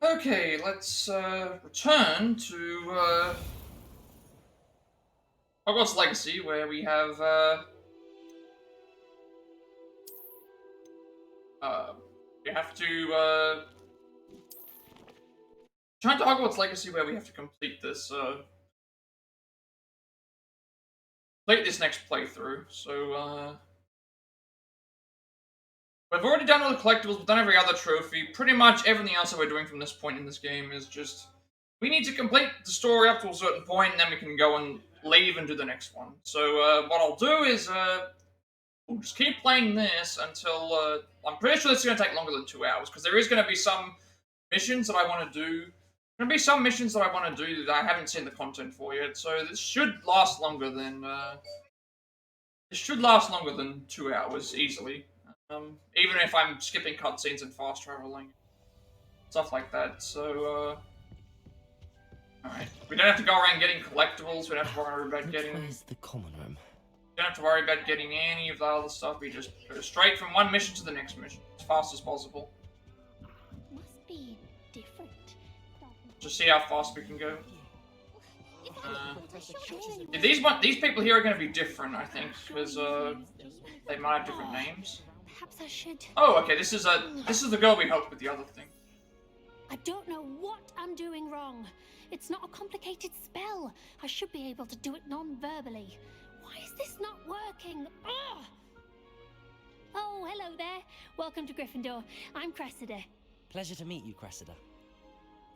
Okay, let's return to Hogwarts Legacy, where we have uh, we have to return to Hogwarts Legacy, where we have to complete this next playthrough. So we've already done all the collectibles, we've done every other trophy. Pretty much everything else that we're doing from this point in this game is just we need to complete the story up to a certain point, and then we can go and leave and do the next one. So what I'll do is we'll just keep playing this until I'm pretty sure this is going to take longer than 2 hours because there is going to be some missions that I want to do. There's going to be some missions that I want to do that I haven't seen the content for yet. So this should last longer than 2 hours easily. Even if I'm skipping cutscenes and fast traveling, stuff like that. So alright, we don't have to go around getting collectibles. We don't have to worry about getting. Where's the common room? Don't have to worry about getting any of the other stuff. We just go straight from one mission to the next mission as fast as possible. Must be different. Just see how fast we can go. These people here are going to be different, I think, because they might have different names. Perhaps I should. Oh, okay. This is the girl we helped with the other thing. I don't know what I'm doing wrong. It's not a complicated spell. I should be able to do it non-verbally. Why is this not working? Ugh! Oh, hello there. Welcome to Gryffindor. I'm Cressida. Pleasure to meet you, Cressida.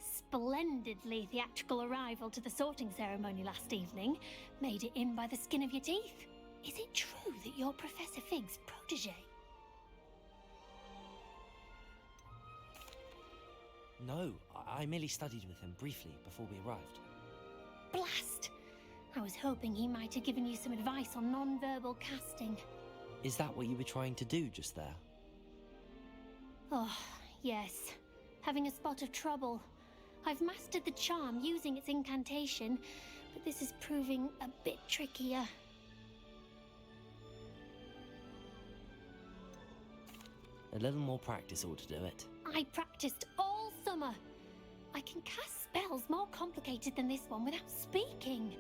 Splendidly theatrical arrival to the sorting ceremony last evening. Made it in by the skin of your teeth. Is it true that you're Professor Fig's protege? No, I merely studied with him briefly before we arrived. Blast! I was hoping he might have given you some advice on non-verbal casting. Is that what you were trying to do just there? Oh, yes. Having a spot of trouble. I've mastered the charm using its incantation, but this is proving a bit trickier. A little more practice ought to do it. I practiced all summer. I can cast spells more complicated than this one without speaking.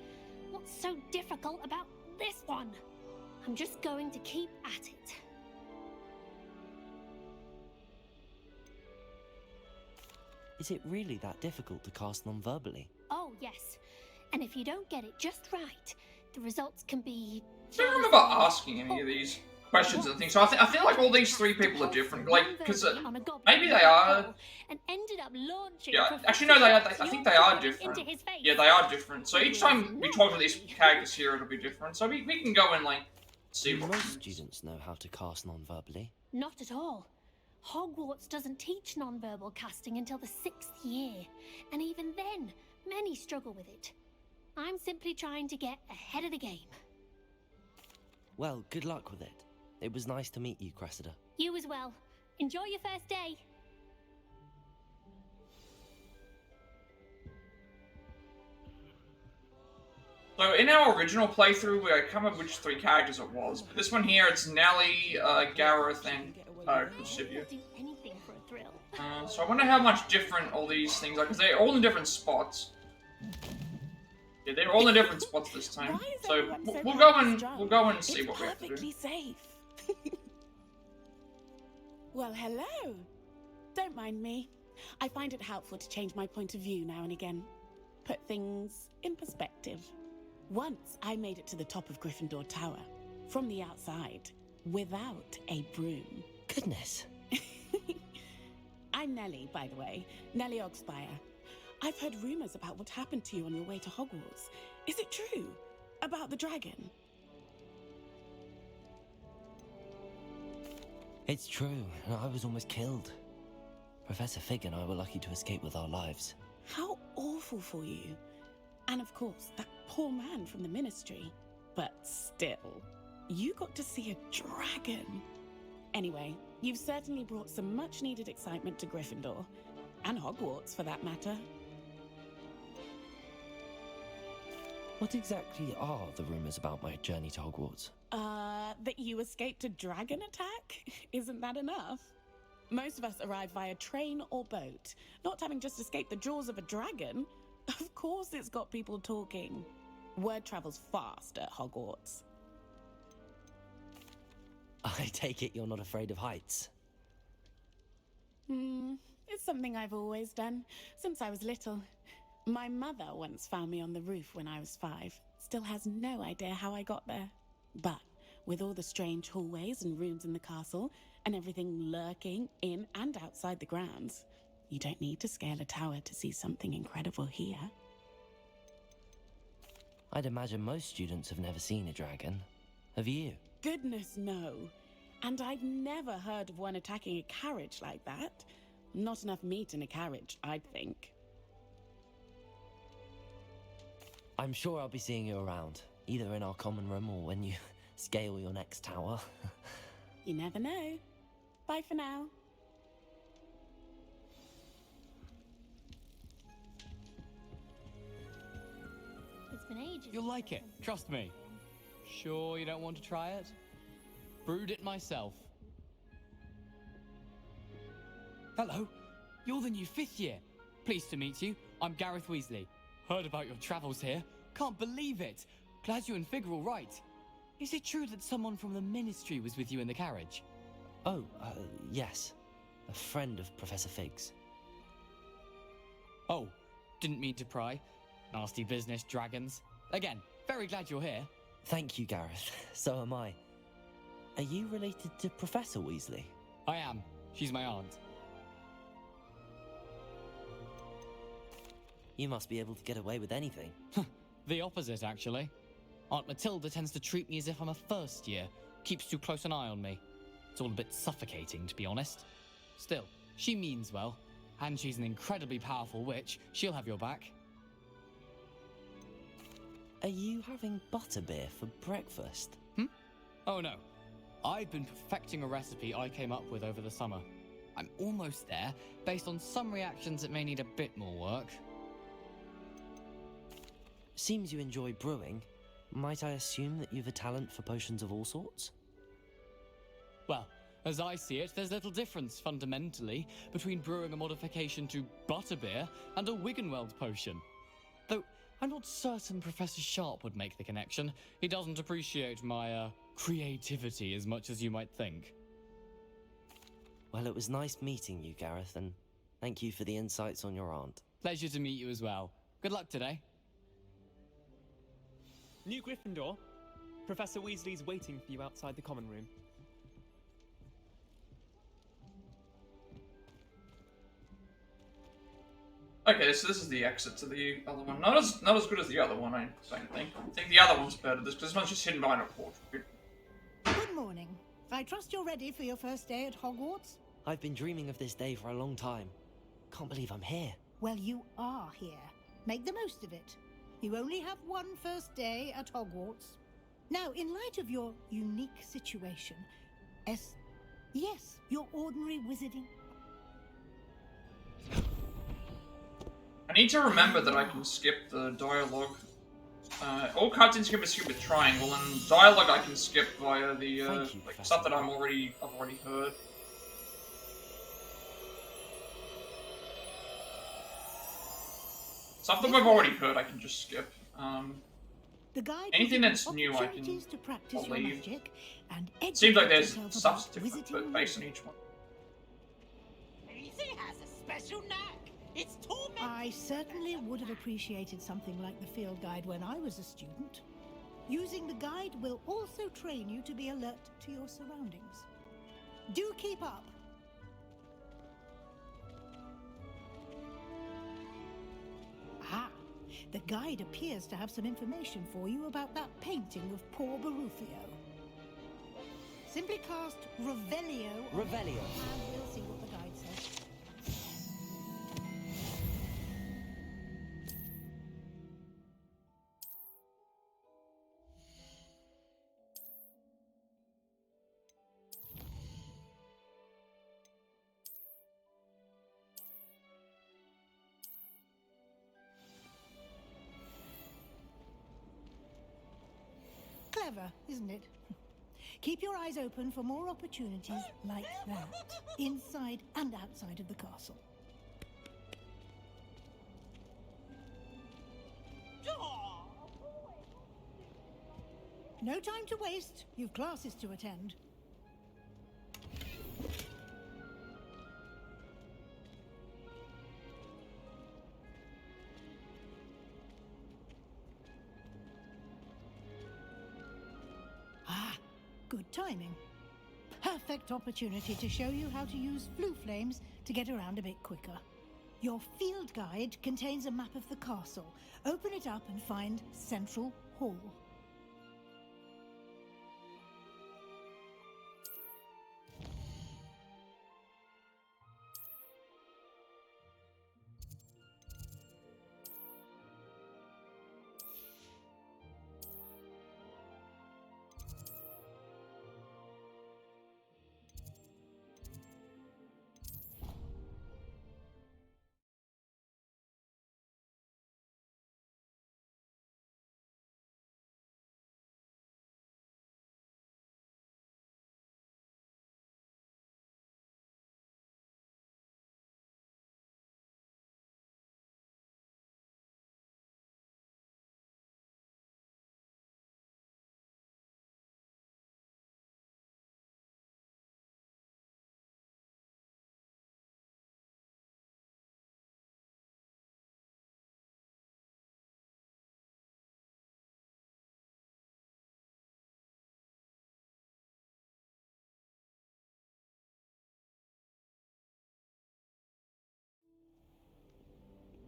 What's so difficult about this one? I'm just going to keep at it. Is it really that difficult to cast non-verbally? Oh, yes. And if you don't get it just right, the results can be... I don't remember asking any of these questions and things. So I feel like all these three people are different. Like, because maybe they are. And ended up launching. Yeah, actually no, they are. I think they are different. Yeah, they are different. So each time we talk to these characters here, it'll be different. So we can go and like see Do what most students know how to cast non-verbally? Not at all. Hogwarts doesn't teach non-verbal casting until the 6th year, and even then, many struggle with it. I'm simply trying to get ahead of the game. Well, good luck with it. It was nice to meet you, Cressida. You as well. Enjoy your first day. So in our original playthrough, I can't remember which three characters it was, but this one here, it's Nellie, Gareth, and Crucifia. I'll do anything for a thrill. So I wonder how much different all these things are, because they're all in different spots. Yeah, they're all in different spots this time. So we'll go and see what we have to do. Perfectly safe. Well, hello. Don't mind me. I find it helpful to change my point of view now and again. Put things in perspective. Once I made it to the top of Gryffindor Tower, from the outside, without a broom. Goodness. I'm Nellie, by the way. Nellie Ogspire. I've heard rumors about what happened to you on your way to Hogwarts. Is it true? About the dragon? It's true, I was almost killed. Professor Fig and I were lucky to escape with our lives. How awful for you. And of course, that poor man from the Ministry. But still, you got to see a dragon. Anyway, you've certainly brought some much-needed excitement to Gryffindor. And Hogwarts, for that matter. What exactly are the rumors about my journey to Hogwarts? That you escaped a dragon attack? Isn't that enough? Most of us arrive via train or boat, not having just escaped the jaws of a dragon. Of course it's got people talking. Word travels fast at Hogwarts. I take it you're not afraid of heights. It's something I've always done, since I was little. My mother once found me on the roof when I was 5. Still has no idea how I got there. But with all the strange hallways and rooms in the castle, and everything lurking in and outside the grounds, you don't need to scale a tower to see something incredible here. I'd imagine most students have never seen a dragon. Have you? Goodness, no. And I've never heard of one attacking a carriage like that. Not enough meat in a carriage, I'd think. I'm sure I'll be seeing you around, either in our common room or when you scale your next tower. You never know. Bye for now. It's been ages. You'll like it, trust me. Sure you don't want to try it? Brewed it myself. Hello, you're the new 5th year. Pleased to meet you. I'm Gareth Weasley. Heard about your travels here. Can't believe it. Glad you and Fig are all right. Is it true that someone from the Ministry was with you in the carriage? Oh, yes. A friend of Professor Fig's. Oh, didn't mean to pry. Nasty business, dragons. Again, very glad you're here. Thank you, Gareth. So am I. Are you related to Professor Weasley? I am. She's my aunt. You must be able to get away with anything. The opposite, actually. Aunt Matilda tends to treat me as if I'm a first year. Keeps too close an eye on me. It's all a bit suffocating, to be honest. Still, she means well. And she's an incredibly powerful witch. She'll have your back. Are you having butterbeer for breakfast? Oh no. I've been perfecting a recipe I came up with over the summer. I'm almost there, based on some reactions that may need a bit more work. Seems you enjoy brewing. Might I assume that you've a talent for potions of all sorts? Well, as I see it, there's little difference, fundamentally, between brewing a modification to butterbeer and a Wiggenweld potion. Though, I'm not certain Professor Sharp would make the connection. He doesn't appreciate my, creativity as much as you might think. Well, it was nice meeting you, Gareth, and thank you for the insights on your aunt. Pleasure to meet you as well. Good luck today. New Gryffindor. Professor Weasley's waiting for you outside the common room. Okay, so this is the exit to the other one. Not as good as the other one, I don't think. I think the other one's better, because this one's just hidden behind a portrait. Good morning. I trust you're ready for your first day at Hogwarts? I've been dreaming of this day for a long time. Can't believe I'm here. Well, you are here. Make the most of it. You only have one first day at Hogwarts. Now, in light of your unique situation, yes, your ordinary wizarding. I need to remember that I can skip the dialogue. All cutscenes can be skipped with triangle, and dialogue I can skip via the Thank you, like Professor. stuff that I've already heard. Stuff that I've already heard, I can just skip. The guide Anything gives that's you new, I can opportunities to practice your leave. magic and Seems like educate there's yourself stuff's about different, wizarding but based on each one. Daisy has a special knack. It's torment. I certainly would have appreciated something like the field guide when I was a student. Using the guide will also train you to be alert to your surroundings. Do keep up. Ah, the guide appears to have some information for you about that painting of poor Barufio. Simply cast Revelio on it, Revelio. and we'll see what the guide says. Clever, isn't it? Keep your eyes open for more opportunities like that, inside and outside of the castle. No time to waste. You've classes to attend. Ah, good timing. Perfect opportunity to show you how to use flue flames to get around a bit quicker. Your field guide contains a map of the castle. Open it up and find Central Hall.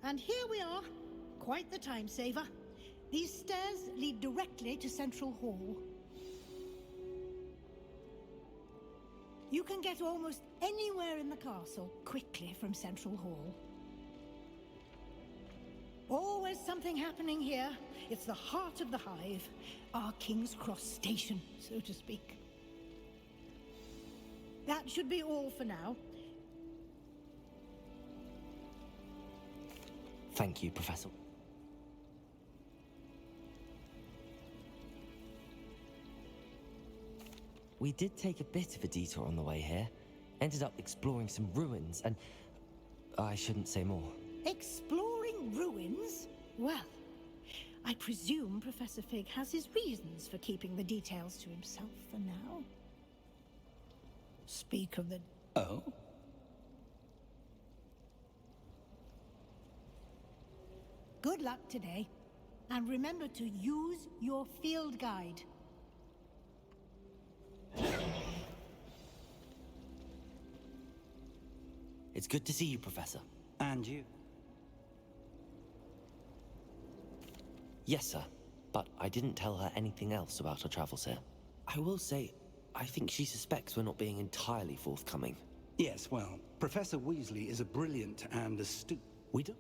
And here we are. Quite the time saver. These stairs lead directly to Central Hall. You can get almost anywhere in the castle quickly from Central Hall. Always something happening here. It's the heart of the hive. Our King's Cross station, so to speak. That should be all for now. Thank you, Professor. We did take a bit of a detour on the way here. Ended up exploring some ruins and... I shouldn't say more. Exploring ruins? Well, I presume Professor Fig has his reasons for keeping the details to himself for now. Speak of the... Oh? Good luck today. And remember to use your field guide. It's good to see you, Professor. And you? Yes, sir. But I didn't tell her anything else about our travels here. I will say, I think she suspects we're not being entirely forthcoming. Yes, well, Professor Weasley is a brilliant and astute... We don't...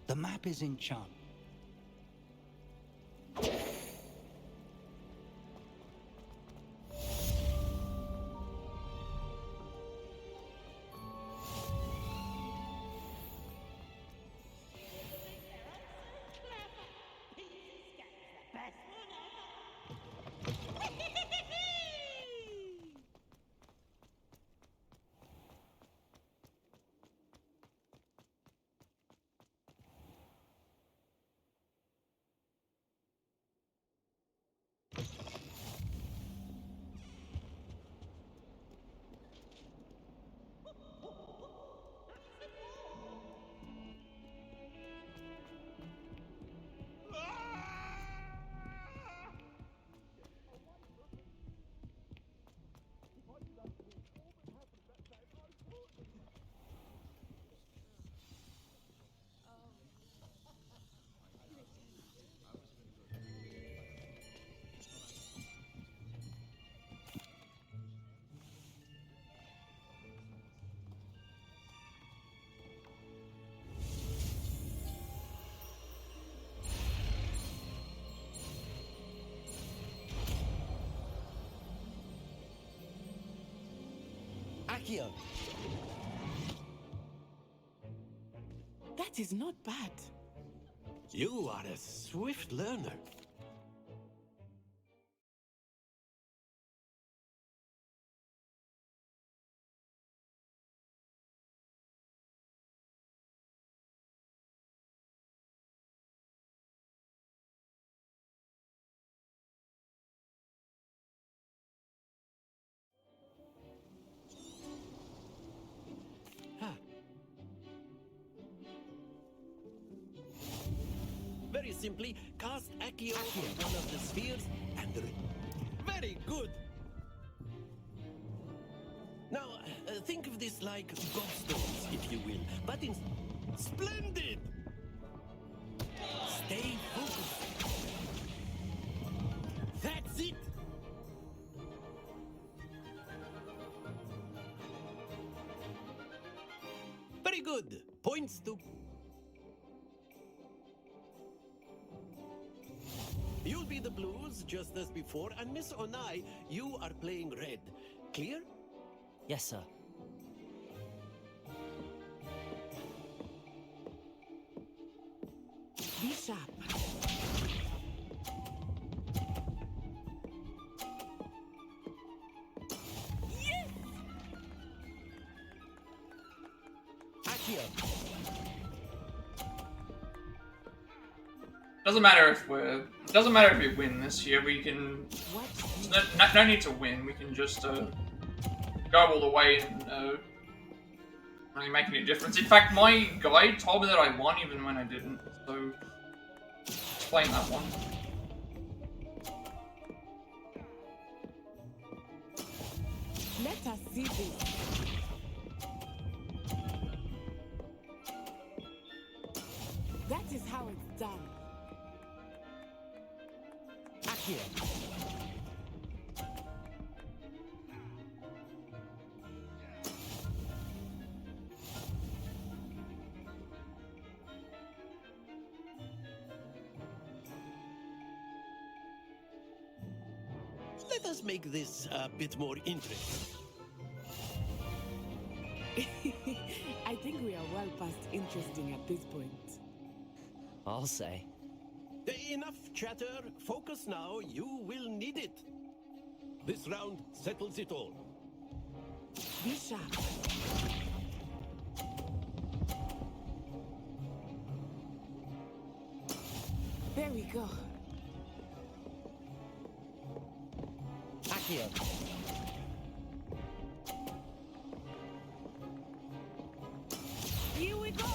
The map is in Chun. Accio! That is not bad. You are a swift learner. Very simply, cast Accio on one of the spheres and... Very good! Now, think of this like gobstones, if you will, but in... Splendid! Stay focused. That's it! Very good. Points to... You'll be the blues, just as before, and Miss Onai, you are playing red. Clear? Yes, sir. Be sharp. Yes! Accio! Doesn't matter if we win this year. We can. No need to win. We can just go all the way and not really make any difference. In fact, my guide told me that I won even when I didn't. So explain that one. Let us see this. That is how it's done. Accio! Let us make this a bit more interesting. I think we are well past interesting at this point. I'll say. Enough chatter. Focus now. You will need it. This round settles it all. Be sharp. There we go. Accio! Here we go.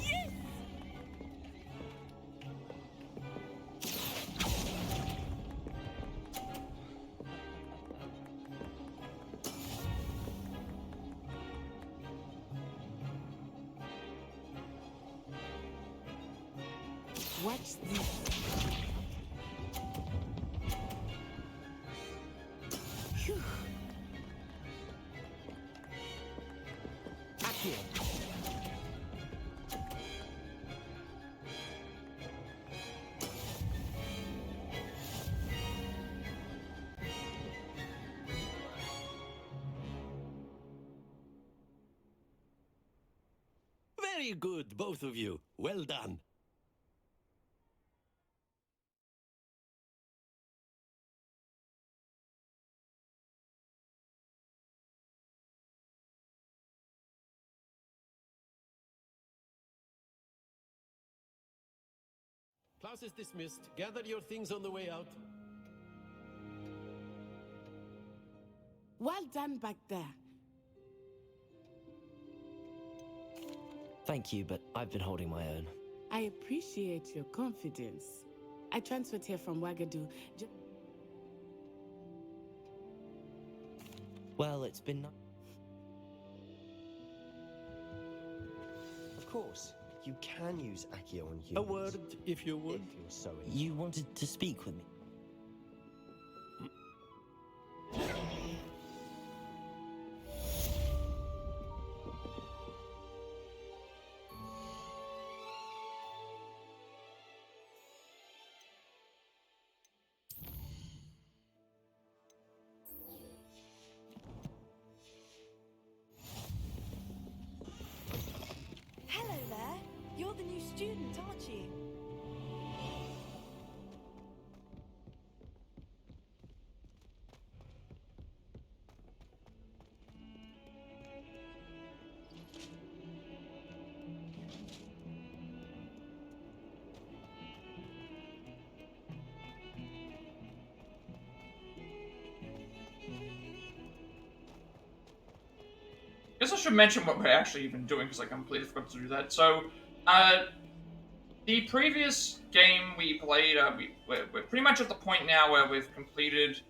Yes! Watch this. Phew. Accio! Very good, both of you. Well done. Class is dismissed. Gather your things on the way out. Well done back there. Thank you, but I've been holding my own. I appreciate your confidence. I transferred here from Wagadu. Well, it's been... Of course, you can use Accio on humans. A word, if you would. If you're so You wanted to speak with me? student, aren't you? I guess I should mention what we're actually even doing, because I completely forgot to do that. So, the previous game we played, we're pretty much at the point now where we've completed...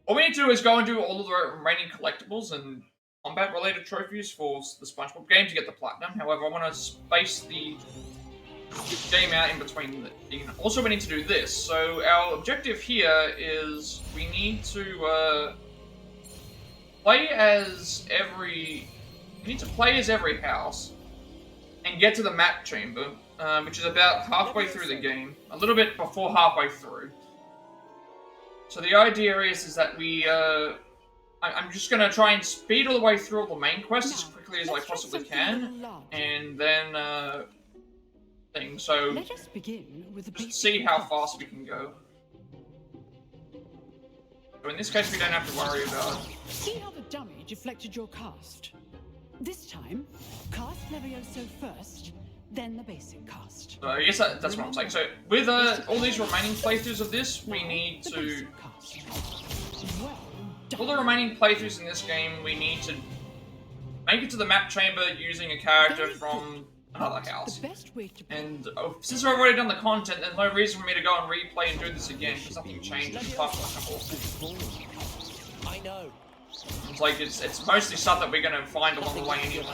All we need to do is go and do all of the remaining collectibles and combat-related trophies for the SpongeBob game to get the platinum. However, I want to space the game out in between the... Also, we need to do this. So, our objective here is we need to, play as every... We need to play as every house and get to the map chamber, which is about halfway through the game. A little bit before halfway through. So the idea is that we, I'm just going to try and speed all the way through all the main quests as quickly as I possibly can. And then, so let us begin with the just see how fast we can go. So in this case, we don't have to worry about... See how the dummy deflected your cast? This time, cast Levioso first, then the basic cast. So I guess that's what I'm saying. So with all these remaining playthroughs of this, we need to... All the remaining playthroughs in this game, we need to make it to the map chamber using a character from another house. And since I've already done the content, there's no reason for me to go and replay and do this again, because nothing changes apart from I know. It's like, it's mostly stuff that we're gonna find along the way anyway.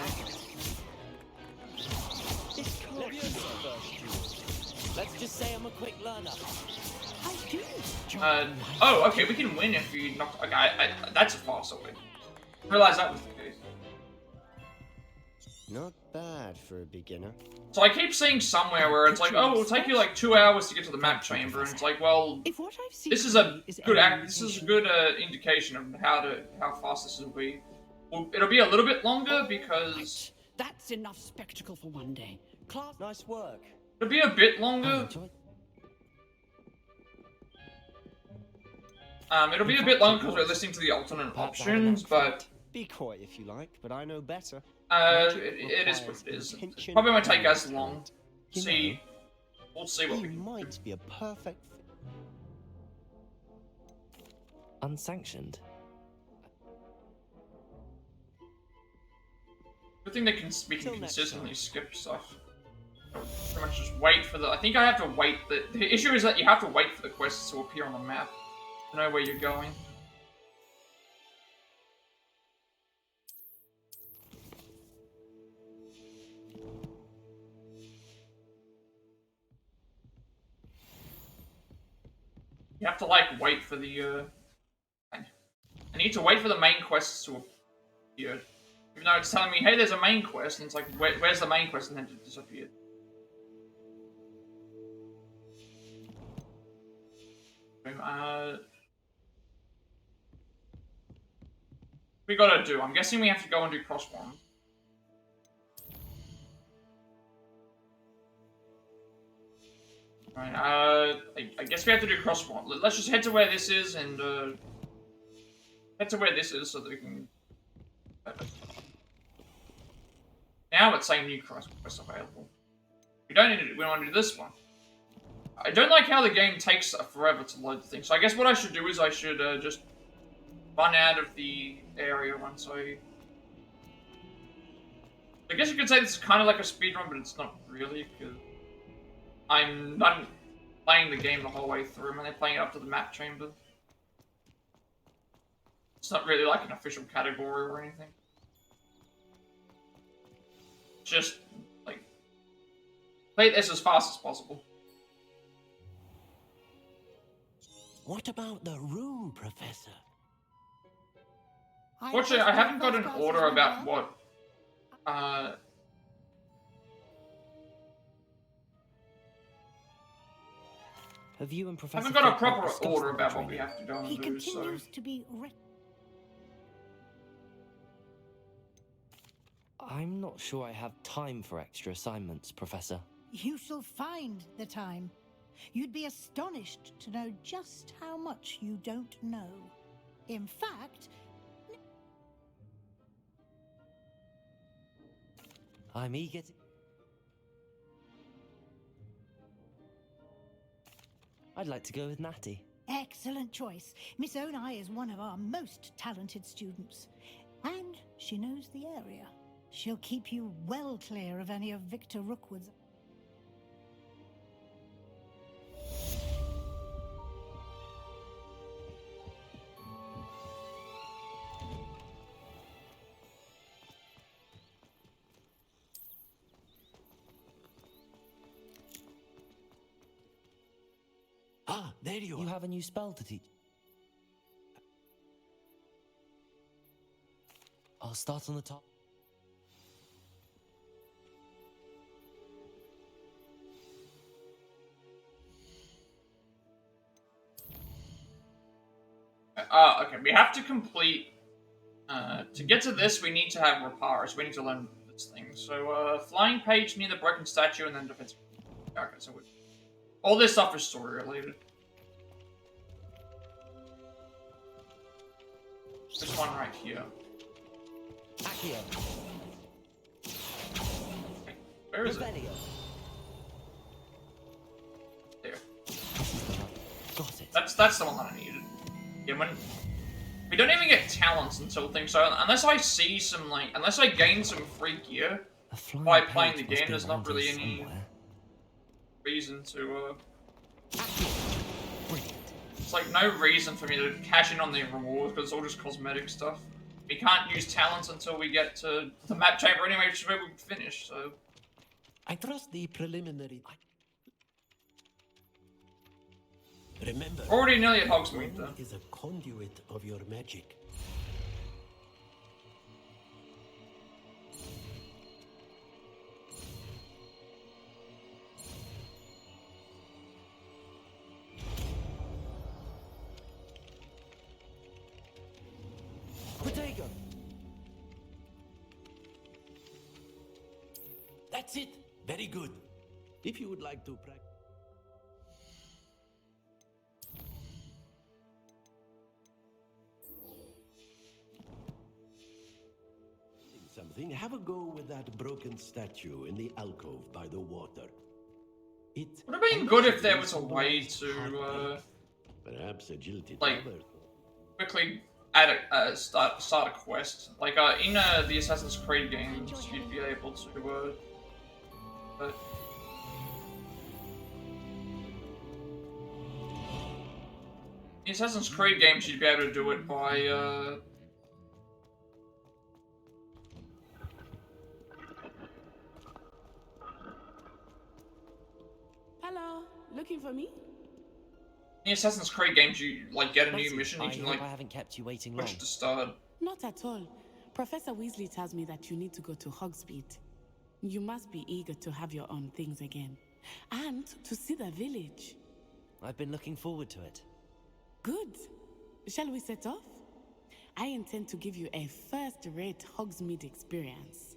Let's just say I'm a quick learner. Oh, okay, we can win if you knock... Okay, that's a faster way. I realized that was the case. Not bad for a beginner. So I keep seeing somewhere where it's like, oh, it'll take you like 2 hours to get to the map chamber, and it's like, well, this is a good indication of how fast this will be. Well, it'll be a little bit longer because that's enough spectacle for one day. Class, nice work. It'll be a bit longer. It'll be a bit longer because we're listening to the alternate options, but be quiet if you like, but I know better. It is what it is. Probably won't take as long. We'll see what we can might do. Be a perfect. Unsanctioned. Good thing we can consistently skip stuff. Pretty much just wait for the... I think I have to wait... The issue is that you have to wait for the quests to appear on the map to know where you're going. You have to, like, wait for the, I need to wait for the main quests to appear. Even though it's telling me, hey, there's a main quest, and it's like, where's the main quest, and then it disappeared. We gotta do. I'm guessing we have to go and do cross one. Right, I guess we have to do cross one. Let's just head to where this is and, head to where this is so that we can... Now it's saying new quest available. We don't need to do, we want to do this one. I don't like how the game takes forever to load the thing, so I guess what I should do is I should, just run out of the area once I guess you could say this is kind of like a speedrun, but it's not really, because I'm not playing the game the whole way through, and they're playing it up to the map chamber. It's not really like an official category or anything. Just, like, play this as fast as possible. What about the room, Professor? Fortunately, I haven't got an order about what, Have you and Professor... I haven't got a proper order about what we have to go and He do, so... continues to be... I'm not sure I have time for extra assignments, Professor. You shall find the time. You'd be astonished to know just how much you don't know. In fact, I'm eager to... I'd like to go with Natty. excellent choice. Miss Onai is one of our most talented students. And she knows the area. She'll keep you well clear of any of Victor Rookwood's... Ah, there you are. You have a new spell to teach. I'll start on the top. Okay, we have to complete... to get to this, we need to have repairs. We need to learn this thing. So, flying page near the broken statue, and then defense... Okay, so all this stuff is story-related. This one right here. Accio. Where is it? Revelio. There. Got it. That's the one that I needed. Yeah, when... We don't even get talents until things, so unless I see some, like... Unless I gain some free gear by playing the game, there's not really any reason to, It's like no reason for me to cash in on the rewards, because it's all just cosmetic stuff. We can't use talents until we get to the map chamber anyway, which is where we finish, so... I trust the preliminary... Remember, already nearly at Hogsmeade, though. is a conduit of your magic. Protego. That's it. Very good. If you would like to practice... something, have a go with that broken statue in the alcove by the water. It would have been good if there was a way to, perhaps agility like, tower. quickly add start a quest. Like, in the Assassin's Creed games, you'd be able to, in Assassin's Creed games, you'd be able to do it by, Hello, looking for me? in Assassin's Creed games, you, like, get a new Bessie, mission, you I can, hope like, I haven't kept you waiting long. push to start. Not at all. Professor Weasley tells me that you need to go to Hogsmeade. You must be eager to have your own things again. And to see the village. I've been looking forward to it. Good. Shall we set off? I intend to give you a first-rate Hogsmeade experience.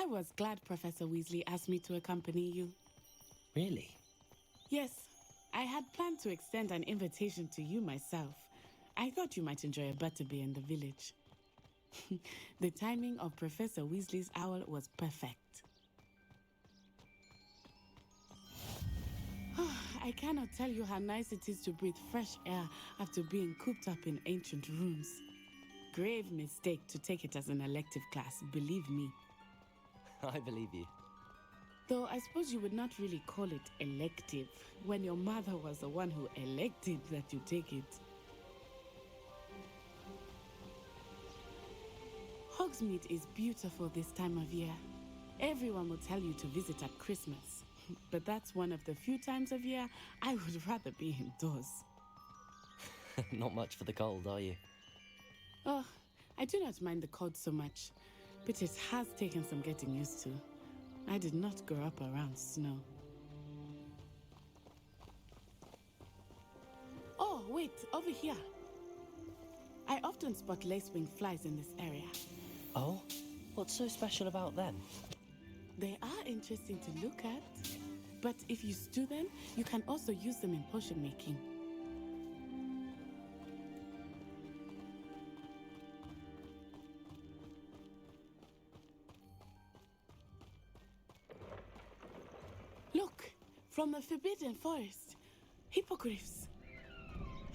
was glad Professor Weasley asked me to accompany you. Really? Yes, I had planned to extend an invitation to you myself. I thought you might enjoy a butterbeer in the village. The timing of Professor Weasley's owl was perfect. I cannot tell you how nice it is to breathe fresh air after being cooped up in ancient rooms. Grave mistake to take it as an elective class, believe me. I believe you. Though I suppose you would not really call it elective when your mother was the one who elected that you take it. Hogsmeade is beautiful this time of year. Everyone will tell you to visit at Christmas, but that's one of the few times of year I would rather be indoors. Not much for the cold, are you? Oh, I do not mind the cold so much, but it has taken some getting used to. I did not grow up around snow. Oh, wait, over here. I often spot lacewing flies in this area. Oh? What's so special about them? They are interesting to look at, but if you stew them, you can also use them in potion making. Look, from the Forbidden Forest. Hippogriffs.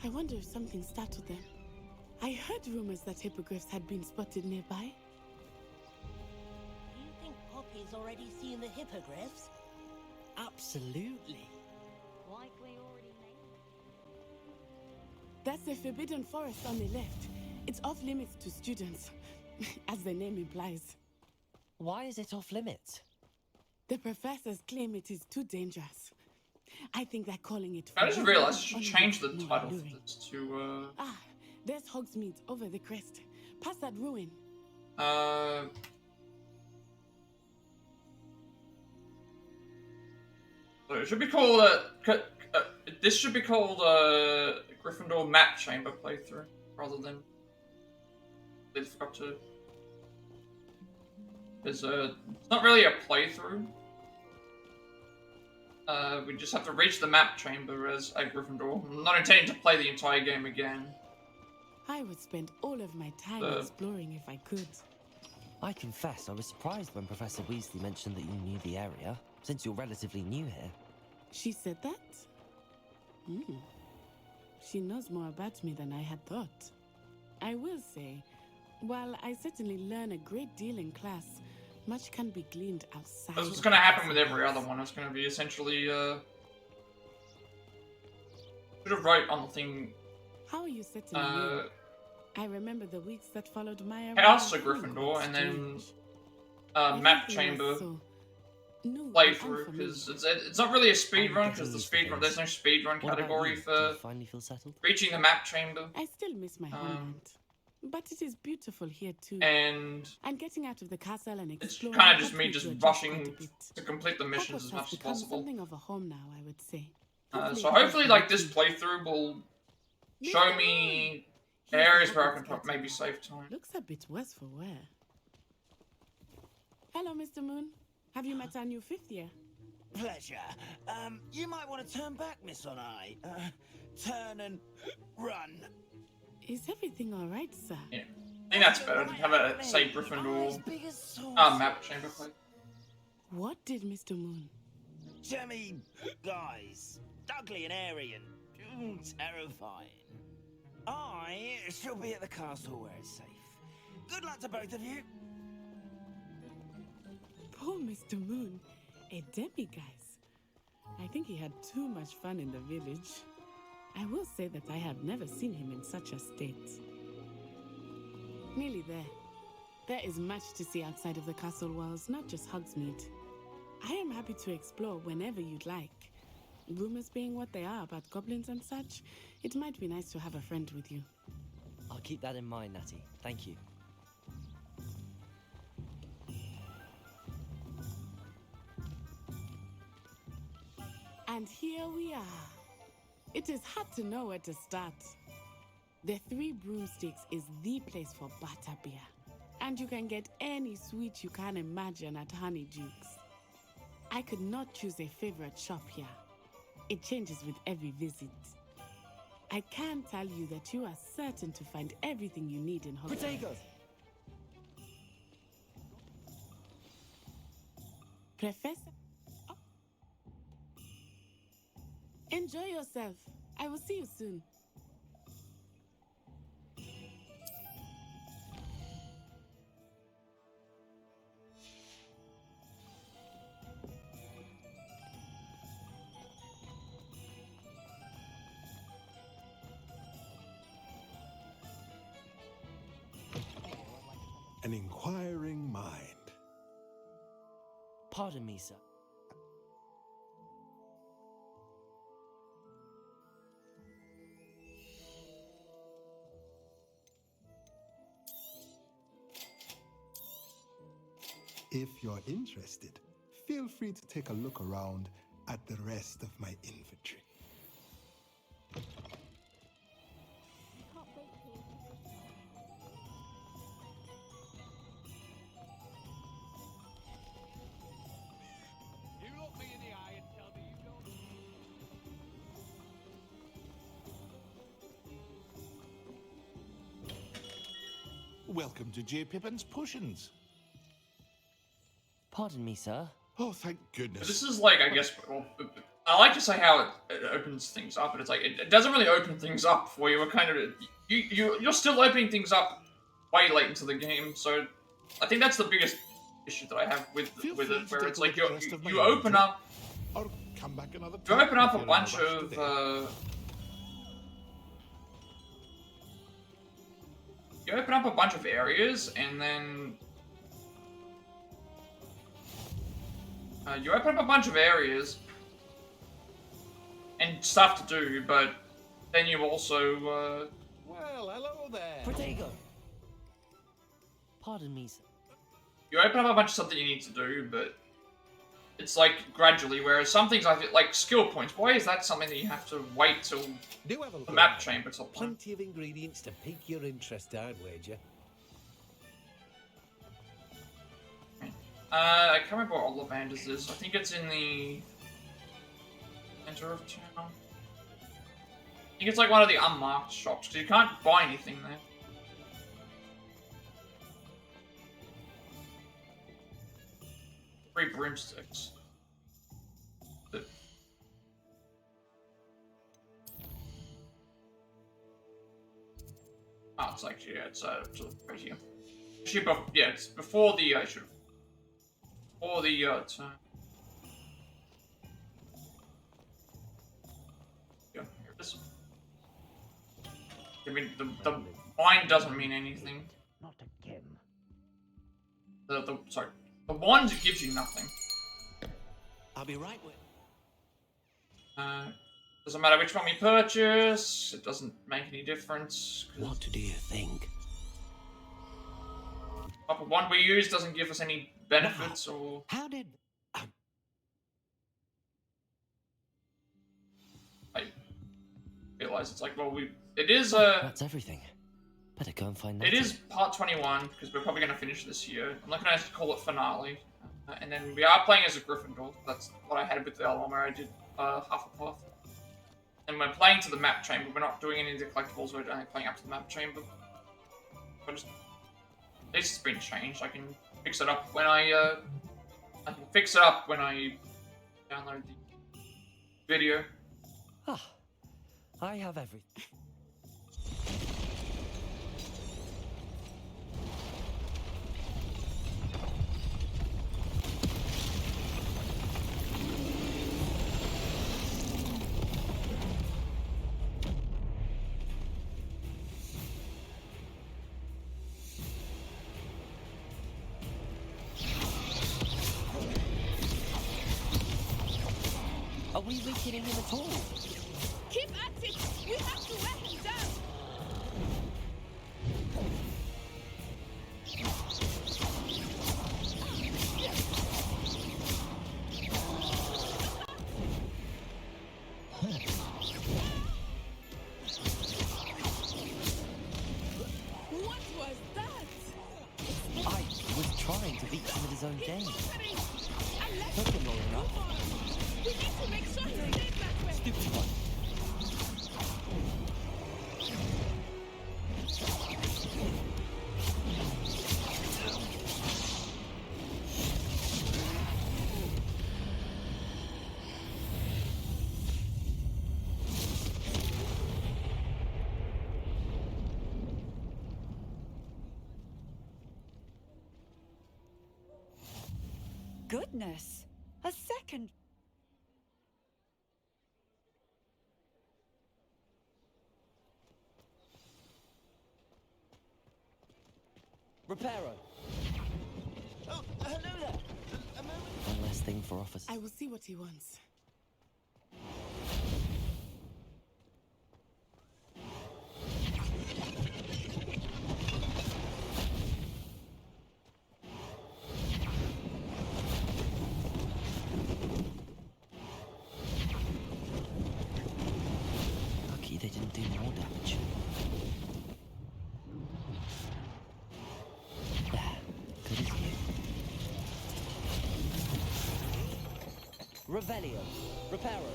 I wonder if something startled them. I heard rumors that hippogriffs had been spotted nearby. Do you think Poppy's already seen the hippogriffs? Absolutely. Like we already named. That's the Forbidden Forest on the left. It's off limits to students, as the name implies. Why is it off limits? The professors claim it is too dangerous. I think they're calling it... I just realized I should change the title for this to, Ah, there's Hogsmeade over the crest. Past that ruin. So it should be called, this should be called, Gryffindor Map Chamber playthrough, rather than... They forgot to... It's not really a playthrough. We just have to reach the map chamber as a Gryffindor. I'm not intending to play the entire game again. I would spend all of my time exploring if I could. I confess I was surprised when Professor Weasley mentioned that you knew the area, since you're relatively new here. She said that? She knows more about me than I had thought. I will say, while I certainly learn a great deal in class, much can be gleaned outside. That's what's going to happen with every other one. It's going to be essentially, should have wrote on the thing. How are you settling in? I remember the weeks that followed my House of Gryffindor, and then map chamber playthrough, because it's not really a speed run, because there's no speed run category for reaching the map chamber. I still miss my homeland. But it is beautiful here too. And getting out of the castle and exploring. It's kind of just me just rushing to complete the missions as much as possible. Something of a home now, I would say. So hopefully, like, this playthrough will show me areas where I can maybe save time. Looks a bit worse for wear. Hello, Mr. Moon. Have you met our new 5th year? Pleasure. You might want to turn back, Miss On-Eye. Turn and run. Is everything all right, sir? Yeah. I think that's better to have a, say, Gryffindor map chamber play. What did Mr. Moon? Jemmy guys. Ugly and airy and terrifying. I shall be at the castle where it's safe. Good luck to both of you. Poor Mr. Moon. A demiguise. I think he had too much fun in the village. I will say that I have never seen him in such a state. Nearly there. There is much to see outside of the castle walls, not just Hogsmeade. I am happy to explore whenever you'd like. Rumors being what they are about goblins and such, it might be nice to have a friend with you. I'll keep that in mind, Natty. Thank you. And here we are. It is hard to know where to start. The 3 Broomsticks is the place for butterbeer. And you can get any sweet you can imagine at Honeyjuice. I could not choose a favorite shop here. It changes with every visit. I can tell you that you are certain to find everything you need in Hogwarts. Potatoes! Professor? Oh. Enjoy yourself. I will see you soon. An inquiring mind. Pardon me, sir. If you're interested, feel free to take a look around at the rest of my inventory. Welcome to J. Pippin's Potions. Pardon me, sir. Oh, thank goodness. This is like, I guess, well, I like to say how it opens things up, but it's like, it doesn't really open things up for you. It kind of, you're still opening things up way late into the game, so I think that's the biggest issue that I have with it, where it's like, you open up, or come back another you time open up if a you're in bunch rush of, today. you open up a bunch of areas, and then you open up a bunch of areas and stuff to do, but then you also, Well, hello there. Potato! Pardon me, sir. you open up a bunch of stuff that you need to do, but it's like gradually, whereas some things I feel like skill points, why is that something that you have to wait till Do have a look the map around. chamber to play? Plenty of ingredients to pique your interest, I'd wager. I can't remember what Ollivanders is. I think it's in the center of town. I think it's like one of the unmarked shops, because you can't buy anything there. Free broomsticks. But- Oh, it's actually, yeah, it's sort of right here. Actually, yeah, it's before the, before the, turn. Yeah, here it is. I mean, the wine doesn't mean anything. Not again. Sorry. The wand gives you nothing. I'll be right with. Doesn't matter which one we purchase. It doesn't make any difference. What do you think? The one we use doesn't give us any benefits or. How did? I realize it's like, well, it is a. That's everything. Better go and find It Nettie. is part 21 because we're probably going to finish this year. I'm not going to call it finale, and then we are playing as a Gryffindor. That's what I had with the other one where I did Hufflepuff. And we're playing to the map chamber. We're not doing any of the collectibles. We're only playing up to the map chamber. But just, at least it's been changed. I can fix it up when I download the video. Ah, I have everything. Are we weakening him at all? Keep at it! We have to wear him down! What was that? trying to beat some of his own game. Not annoying enough. We need to make certain they that way. Stupid one. Goodness! A second. Reparo. Oh, hello there. A moment. One less thing for office. I will see what he wants. Lucky they didn't do more damage. There. Good as new. Revelio. Reparo.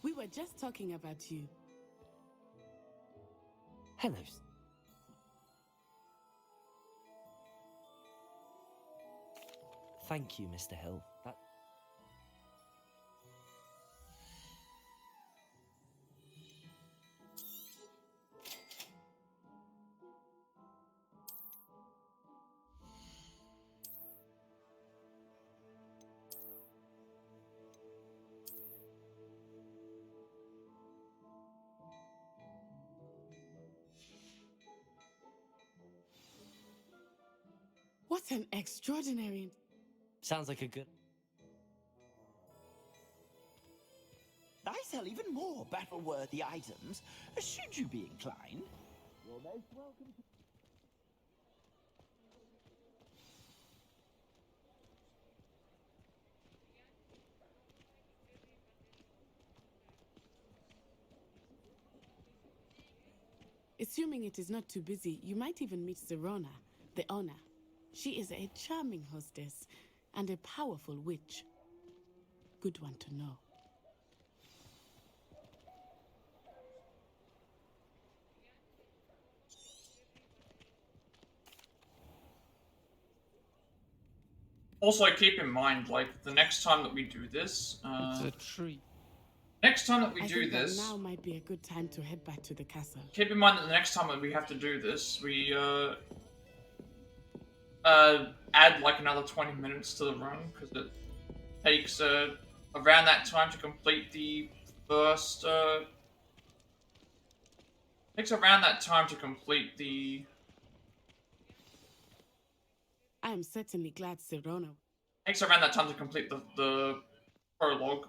We were just talking about you. Hello. Thank you, Mr. Hill. What an extraordinary... Sounds like a good... I sell even more battle-worthy items, should you be inclined. You're most welcome to... Assuming it is not too busy, you might even meet Serona, the owner. She is a charming hostess and a powerful witch. Good one to know. Also, keep in mind, like, the next time that we do this, It's a treat. next time that we I do think that this, now might be a good time to head back to the castle. keep in mind that the next time that we have to do this, we, add, like, another 20 minutes to the run, because it takes, around that time to complete the first, takes around that time to complete the... I am certainly glad Serona... Takes around that time to complete the prologue.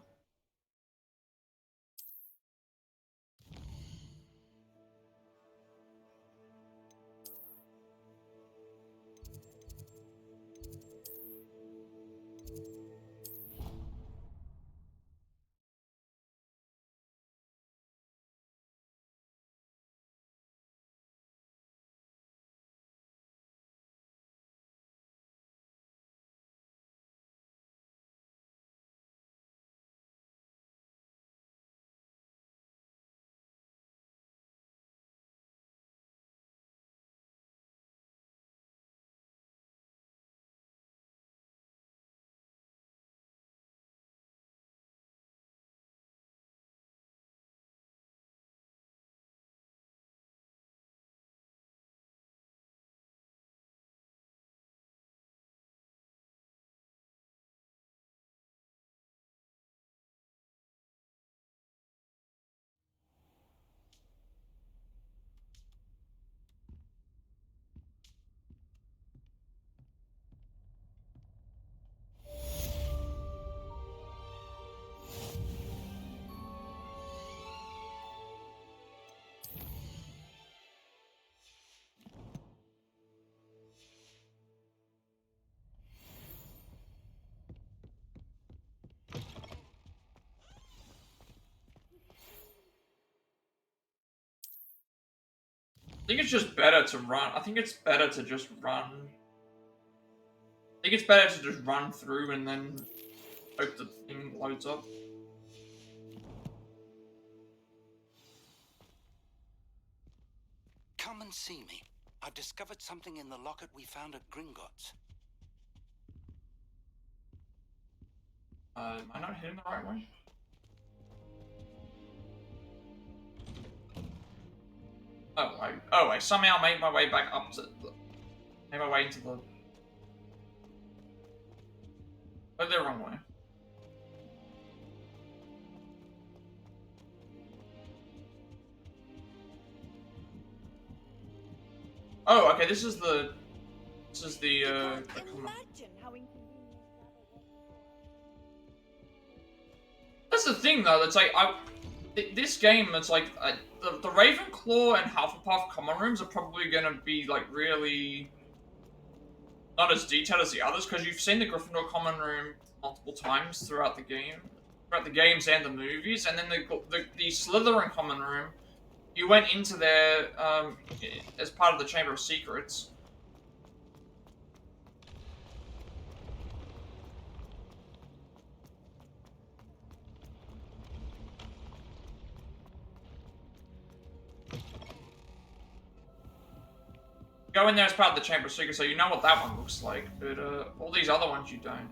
think it's just better to run. I think it's better to just run. I think it's better to just run through and then hope the thing loads up. Come and see me. I've discovered something in the locket we found at Gringotts. Am I not heading the right way? I somehow made my way back up to made my way into the... Oh, the wrong way. Oh, okay, this is the That's the thing, though. It's like this game. It's like the Ravenclaw and Hufflepuff common rooms are probably gonna be like really not as detailed as the others because you've seen the Gryffindor common room multiple times throughout the games and the movies, and then the Slytherin common room. You went into there as part of the Chamber of Secrets. Go in there as part of the Chamber of Secrets, so you know what that one looks like, but all these other ones you don't.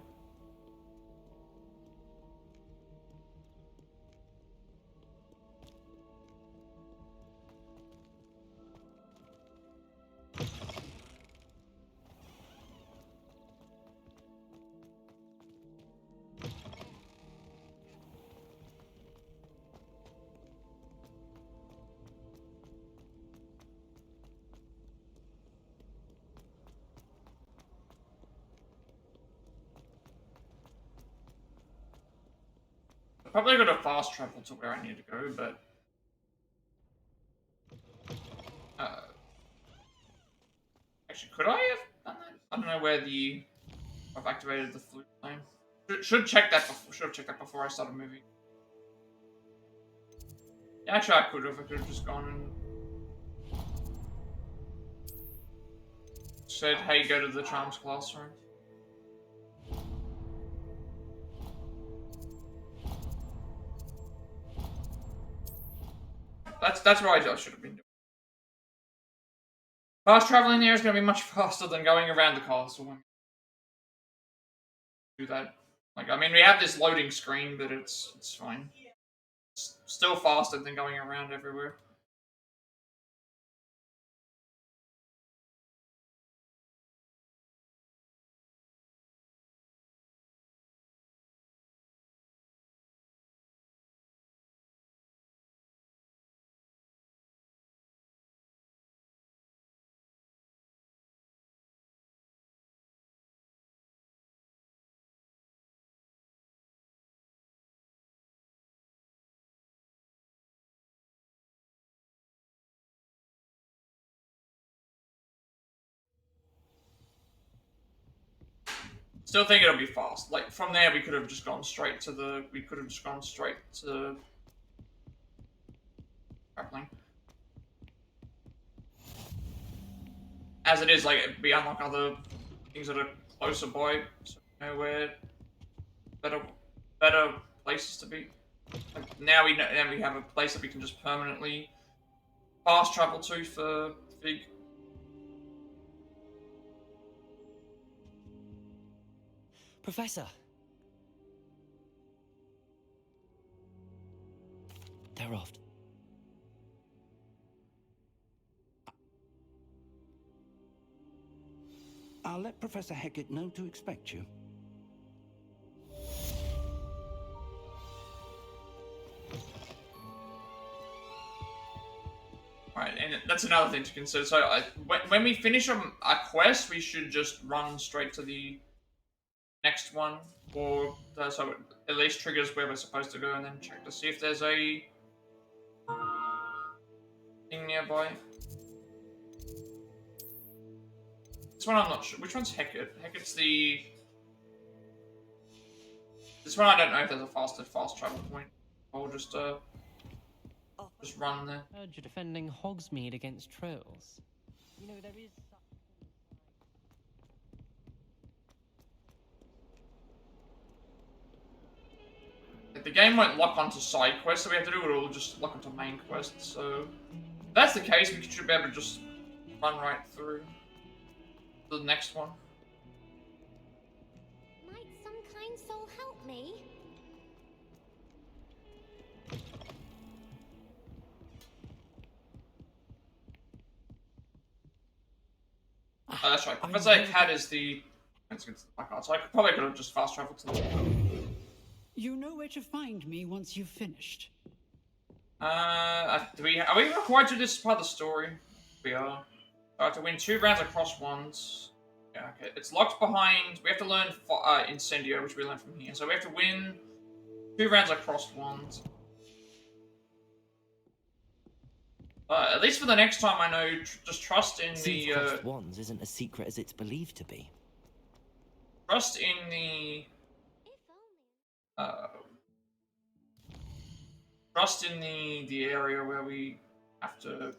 Probably got to fast travel to where I need to go, but actually, could I have done that? I don't know where I've activated the flute flame. Should check that before. Should have checked that before I started moving. Yeah, actually, I could have. I could have just gone and said, "Hey, go to the charms classroom." That's what I should have been doing. Fast traveling there is going to be much faster than going around the castle. When we do that. Like, I mean, we have this loading screen, but it's fine. It's still faster than going around everywhere. Still think it'll be fast. Like, from there, we could have just gone straight to the... We could have just gone straight to... grappling. As it is, like, we unlock other things that are closer by, so we know where better places to be. Like, now we know, now we have a place that we can just permanently fast travel to for Fig. Professor! They're off. I'll let Professor Hecat know to expect you. Right, and that's another thing to consider. So when we finish a quest, we should just run straight to the next one, or so it at least triggers where we're supposed to go, and then check to see if there's a thing nearby. This one I'm not sure. Which one's Hecat? Hecat's the... This one I don't know if there's a fast travel point. Or just Off just run there. Heard you're defending Hogsmeade against trolls. You know, there is... The game won't lock onto side quests, so we have to do it all just lock onto main quests. So if that's the case, we should be able to just run right through to the next one. Might some kind soul help me? That's right. Professor Cat is the. So I probably could have just fast traveled to the. You know where to find me once you've finished. Are we required to do this as part of the story? We are. I have to win 2 rounds across ones. Yeah, okay. It's locked behind. We have to learn Incendio, which we learned from here. So we have to win 2 rounds across ones. At least for the next time, I know. Just trust in the. Crossed wands isn't as secret as it's believed to be. Trust in the. Trust in the area where we have to.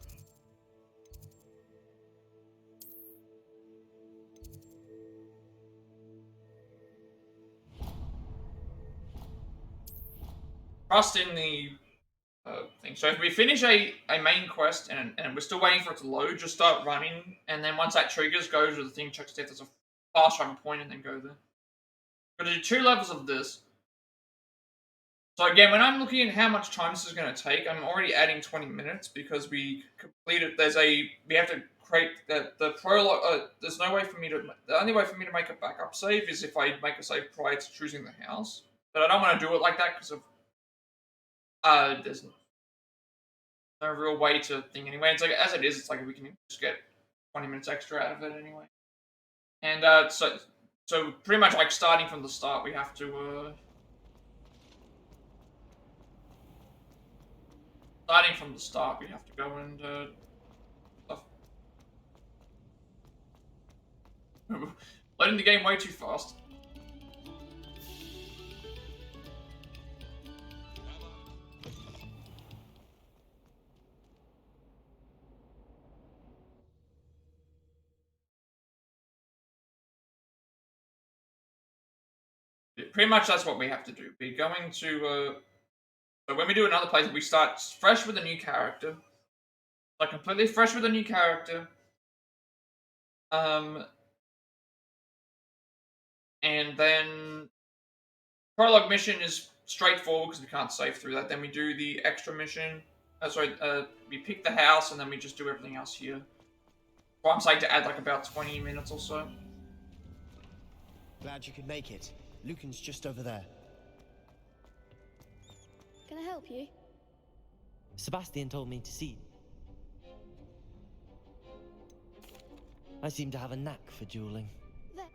Trust in the thing. So if we finish a main quest and we're still waiting for it to load, just start running, and then once that triggers, go to the thing, check to see if there's a fast travel point, and then go there. We're gonna do 2 levels of this. So again, when I'm looking at how much time this is going to take, I'm already adding 20 minutes because we completed. We have to create the prologue. There's no way for me to. The only way for me to make a backup save is if I make a save prior to choosing the house. But I don't want to do it like that because of. There's no real way to think anyway. It's like as it is. It's like we can just get 20 minutes extra out of it anyway. And so pretty much like starting from the start, we have to. Starting from the start, we have to go and loading the game way too fast. Pretty much that's what we have to do. We're going to. So when we do another playthrough, we start fresh with a new character. Like completely fresh with a new character. And then prologue mission is straightforward because we can't save through that. Then we do the extra mission. We pick the house and then we just do everything else here. Well, I'm saying to add like about 20 minutes or so. Glad you could make it. Lucan's just over there. Can I help you? Sebastian told me to see you. I seem to have a knack for dueling. There.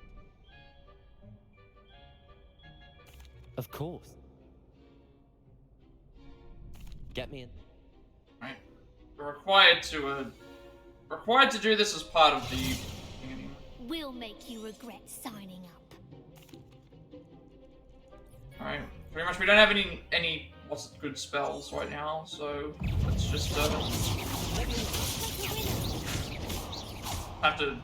Of course. Get me in. Right. We're required to do this as part of the thing anyway. We'll make you regret signing up. Alright. Pretty much we don't have any what's good spells right now, so let's just have to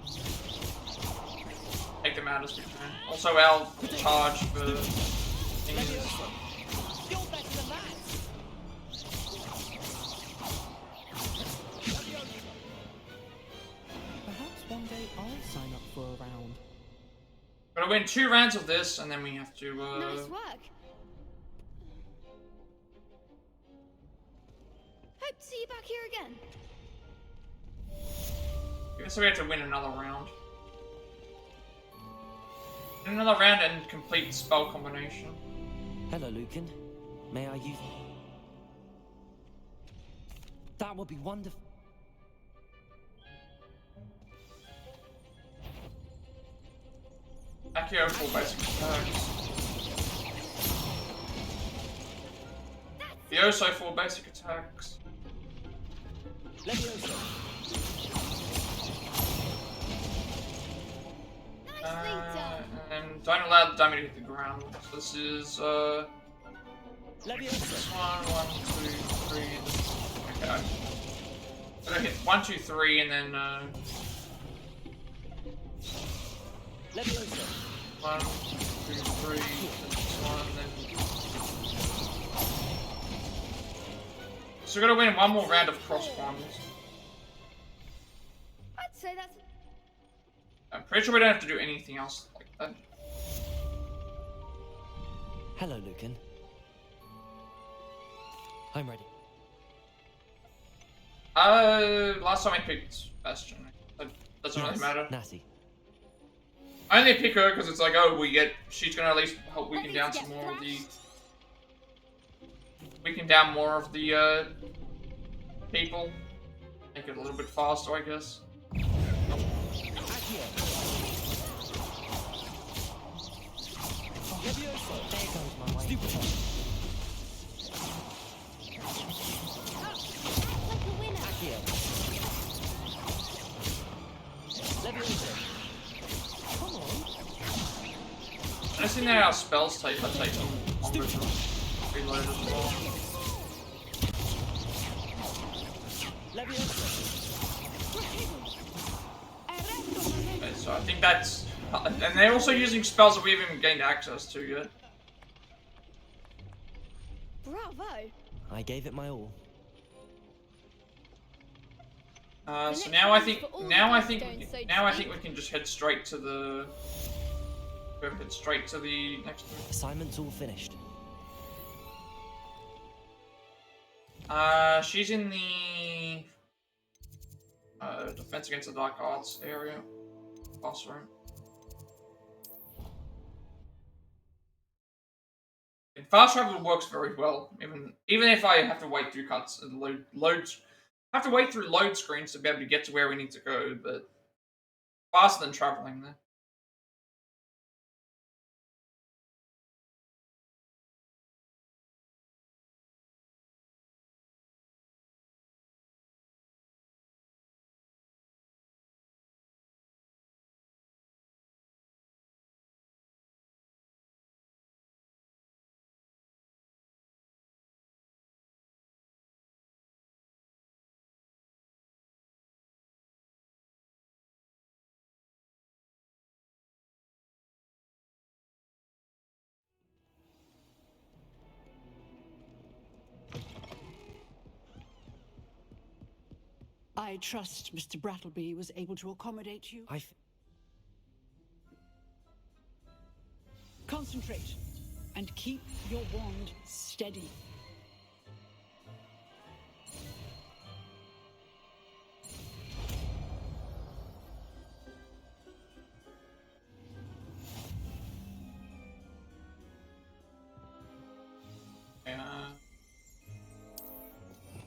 take them out as we can. Also our charge for things. Perhaps one day I'll sign up for a round. Gotta win 2 rounds of this and then we have to Nice work. Hope to see you back here again. I guess we have to win another round. Win another round and complete spell combination. Hello, Lucan. May I use... That would be wonderful. Accio full basic attacks. Yoso full basic attacks. And don't allow the dummy to hit the ground. So this is this one, 1, 2, 3. Okay. So I hit 1, 2, 3, and then 1, 2, 3, 1, then. So we're gonna win one more round of cross ones. I'd say that's. I'm pretty sure we don't have to do anything else like that. Hello, Lucan. I'm ready. Last time I picked Bastion. That doesn't really matter. Natty. I only pick her because it's like, oh, she's gonna at least help weaken down some more of the. Weaken down more of the, people. Make it a little bit faster, I guess. I seen that our spells take longer to reload as well. Okay, so I think that's, and they're also using spells that we haven't even gained access to yet. Bravo! I gave it my all. So now I think we can just head straight to the. Head straight to the next one. Assignment's all finished. She's in the Defense Against the Dark Arts area. Boss room. And fast travel works very well, even if I have to wait through cuts and have to wait through load screens to be able to get to where we need to go, but faster than traveling there. I trust Mr. Brattleby was able to accommodate you. Concentrate and keep your wand steady.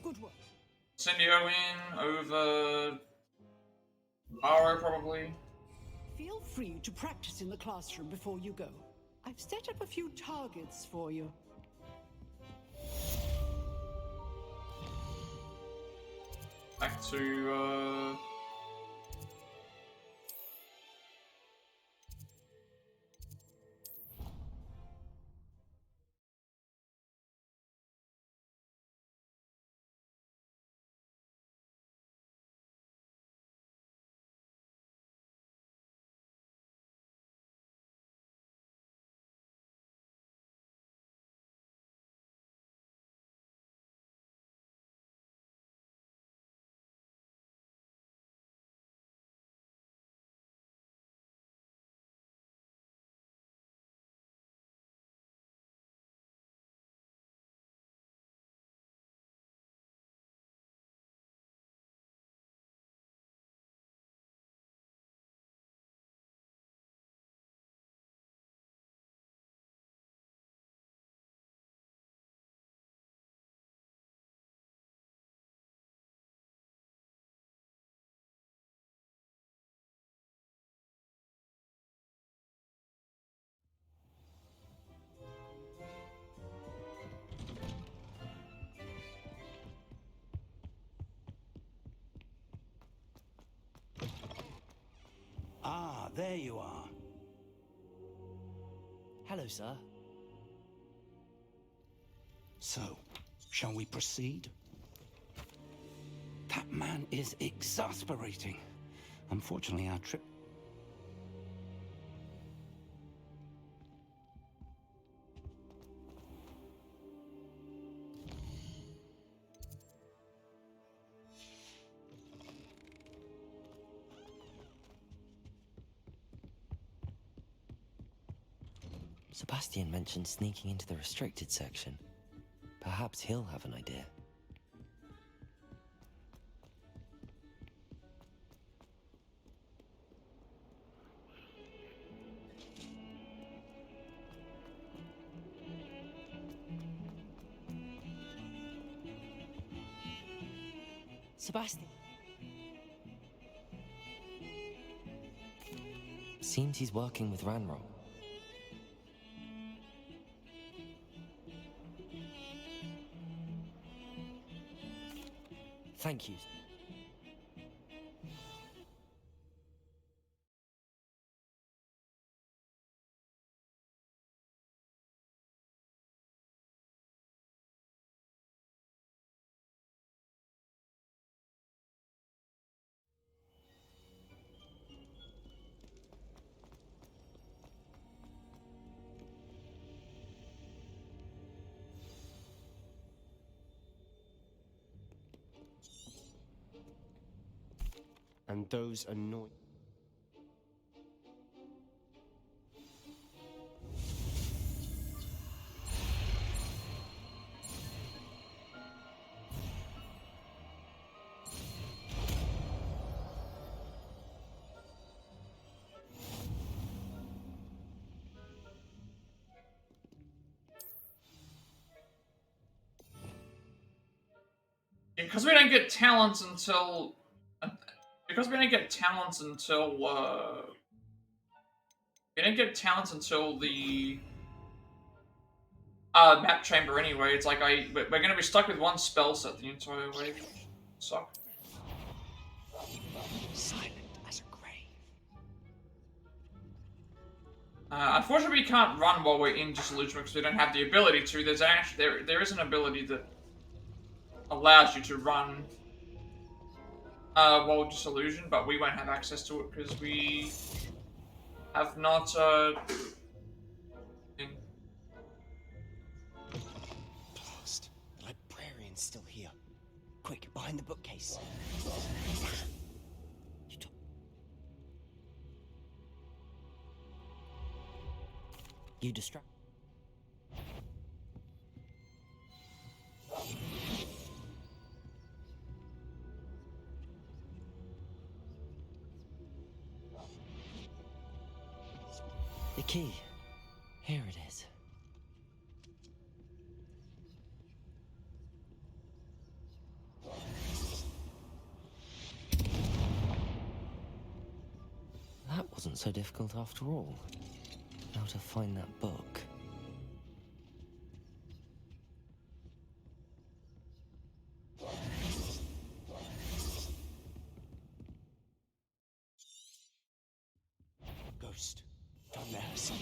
Good work. Cindio in over Aro probably. Feel free to practice in the classroom before you go. I've set up a few targets for you. Back to Ah, there you are. Hello, sir. So, shall we proceed? That man is exasperating. Unfortunately, our trip... Sebastian mentioned sneaking into the restricted section. Perhaps he'll have an idea. Sebastian! Seems he's working with Ranrock. Thank you. And those annoy... Because we don't get talents until... Because we didn't get talents until, we didn't get talents until the map chamber anyway. It's like we're gonna be stuck with one spell set the entire way. Suck. Silent as a grave. Unfortunately, we can't run while we're in Disillusion because we don't have the ability to. There's actually there is an ability that allows you to run while Disillusion, but we won't have access to it because we have not Blast. The librarian's still here. Quick, behind the bookcase. You distract. The key. Here it is. That wasn't so difficult after all. How to find that book. Ghost. Don't let her see.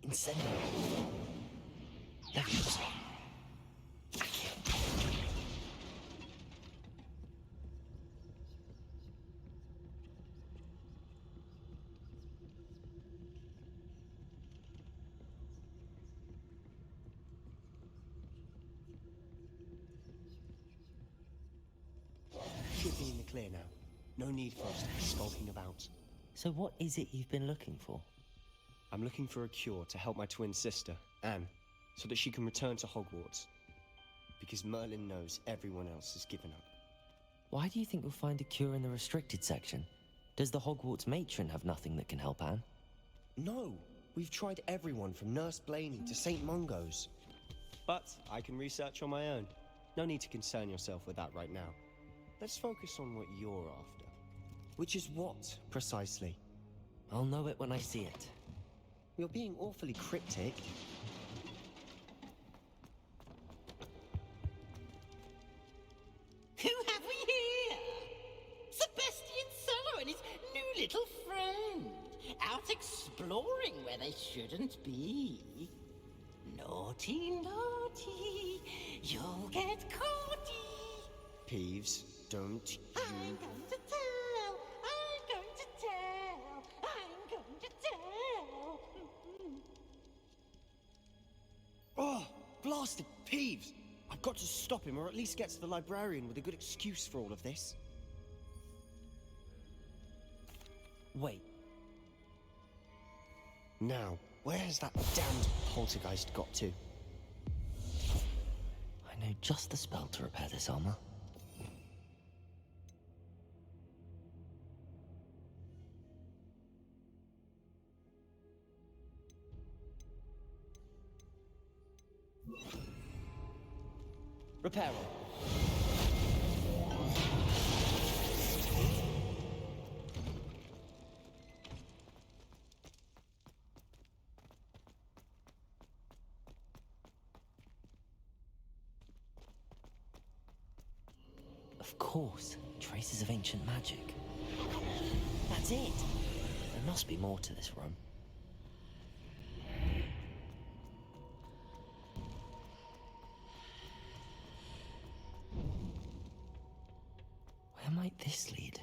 Incendio. Leviosa. Should be in the clear now. No need for us to be skulking about. So what is it you've been looking for? I'm looking for a cure to help my twin sister, Anne, so that she can return to Hogwarts. Because Merlin knows everyone else has given up. Why do you think we'll find a cure in the restricted section? Does the Hogwarts matron have nothing that can help Anne? No! We've tried everyone from Nurse Blaney to St. Mungo's. But I can research on my own. No need to concern yourself with that right now. Let's focus on what you're after. Which is what, precisely? I'll know it when I see it. You're being awfully cryptic. Who have we here? Sebastian Solo and his new little friend. Out exploring where they shouldn't be. Naughty, naughty, you'll get caughty. Peeves, don't you... I'm going to tell, I'm going to tell, I'm going to tell. Oh, blasted Peeves! I've got to stop him, or at least get to the librarian with a good excuse for all of this. Wait. Now, where has that damned poltergeist got to? I know just the spell to repair this armor. Repair. Of course, traces of ancient magic. That's it. There must be more to this room. Where might this lead?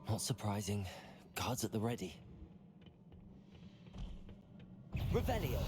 Not surprising. Guards at the ready. Revelio.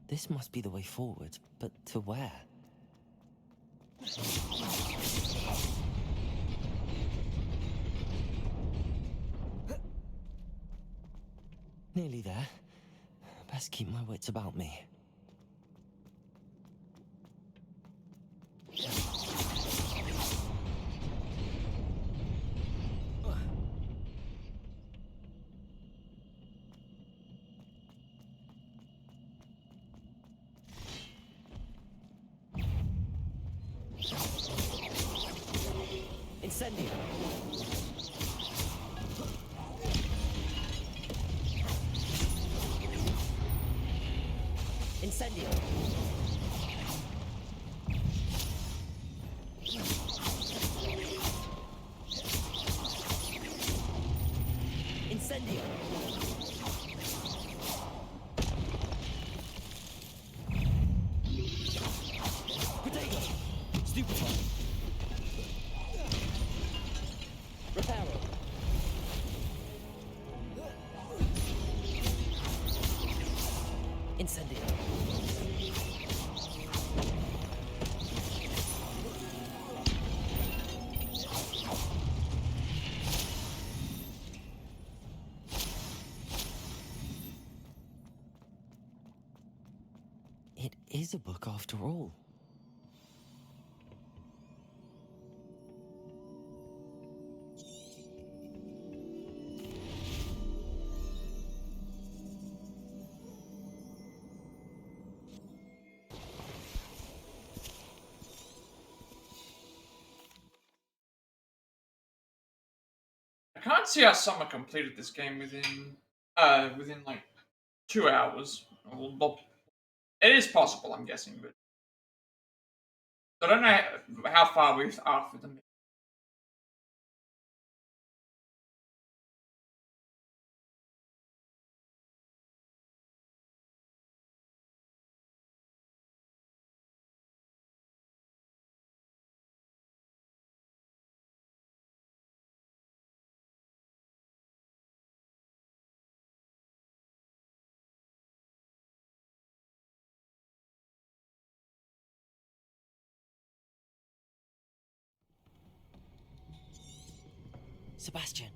This must be the way forward, but to where? Nearly there. Best keep my wits about me. Incendio. Incendio. Incendio. Potato. Stupefy. Reparo. Incendio. It is a book after all. can't see how someone completed this game within like 2 hours. Well, it is possible, I'm guessing, but I don't know how far we are with them. Sebastian.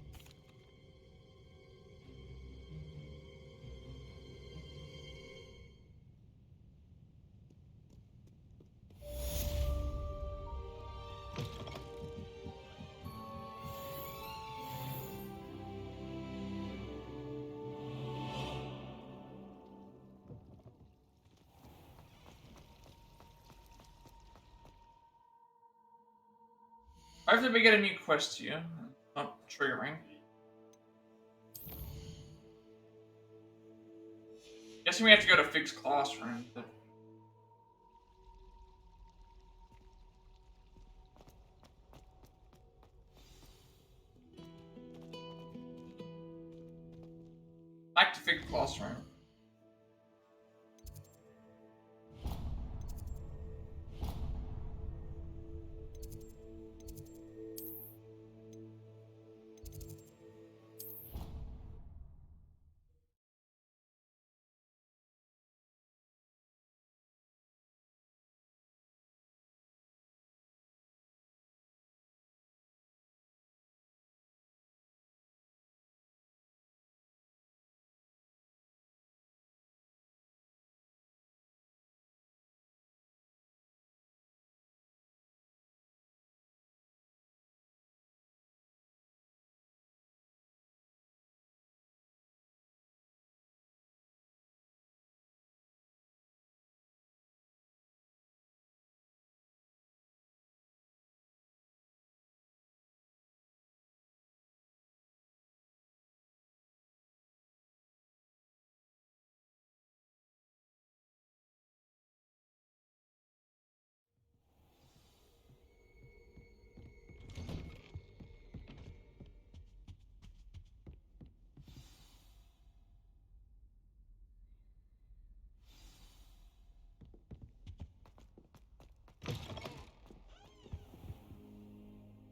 Hopefully we get a new quest here. Not triggering. Guessing we have to go to fixed classroom, but... Back to fixed classroom.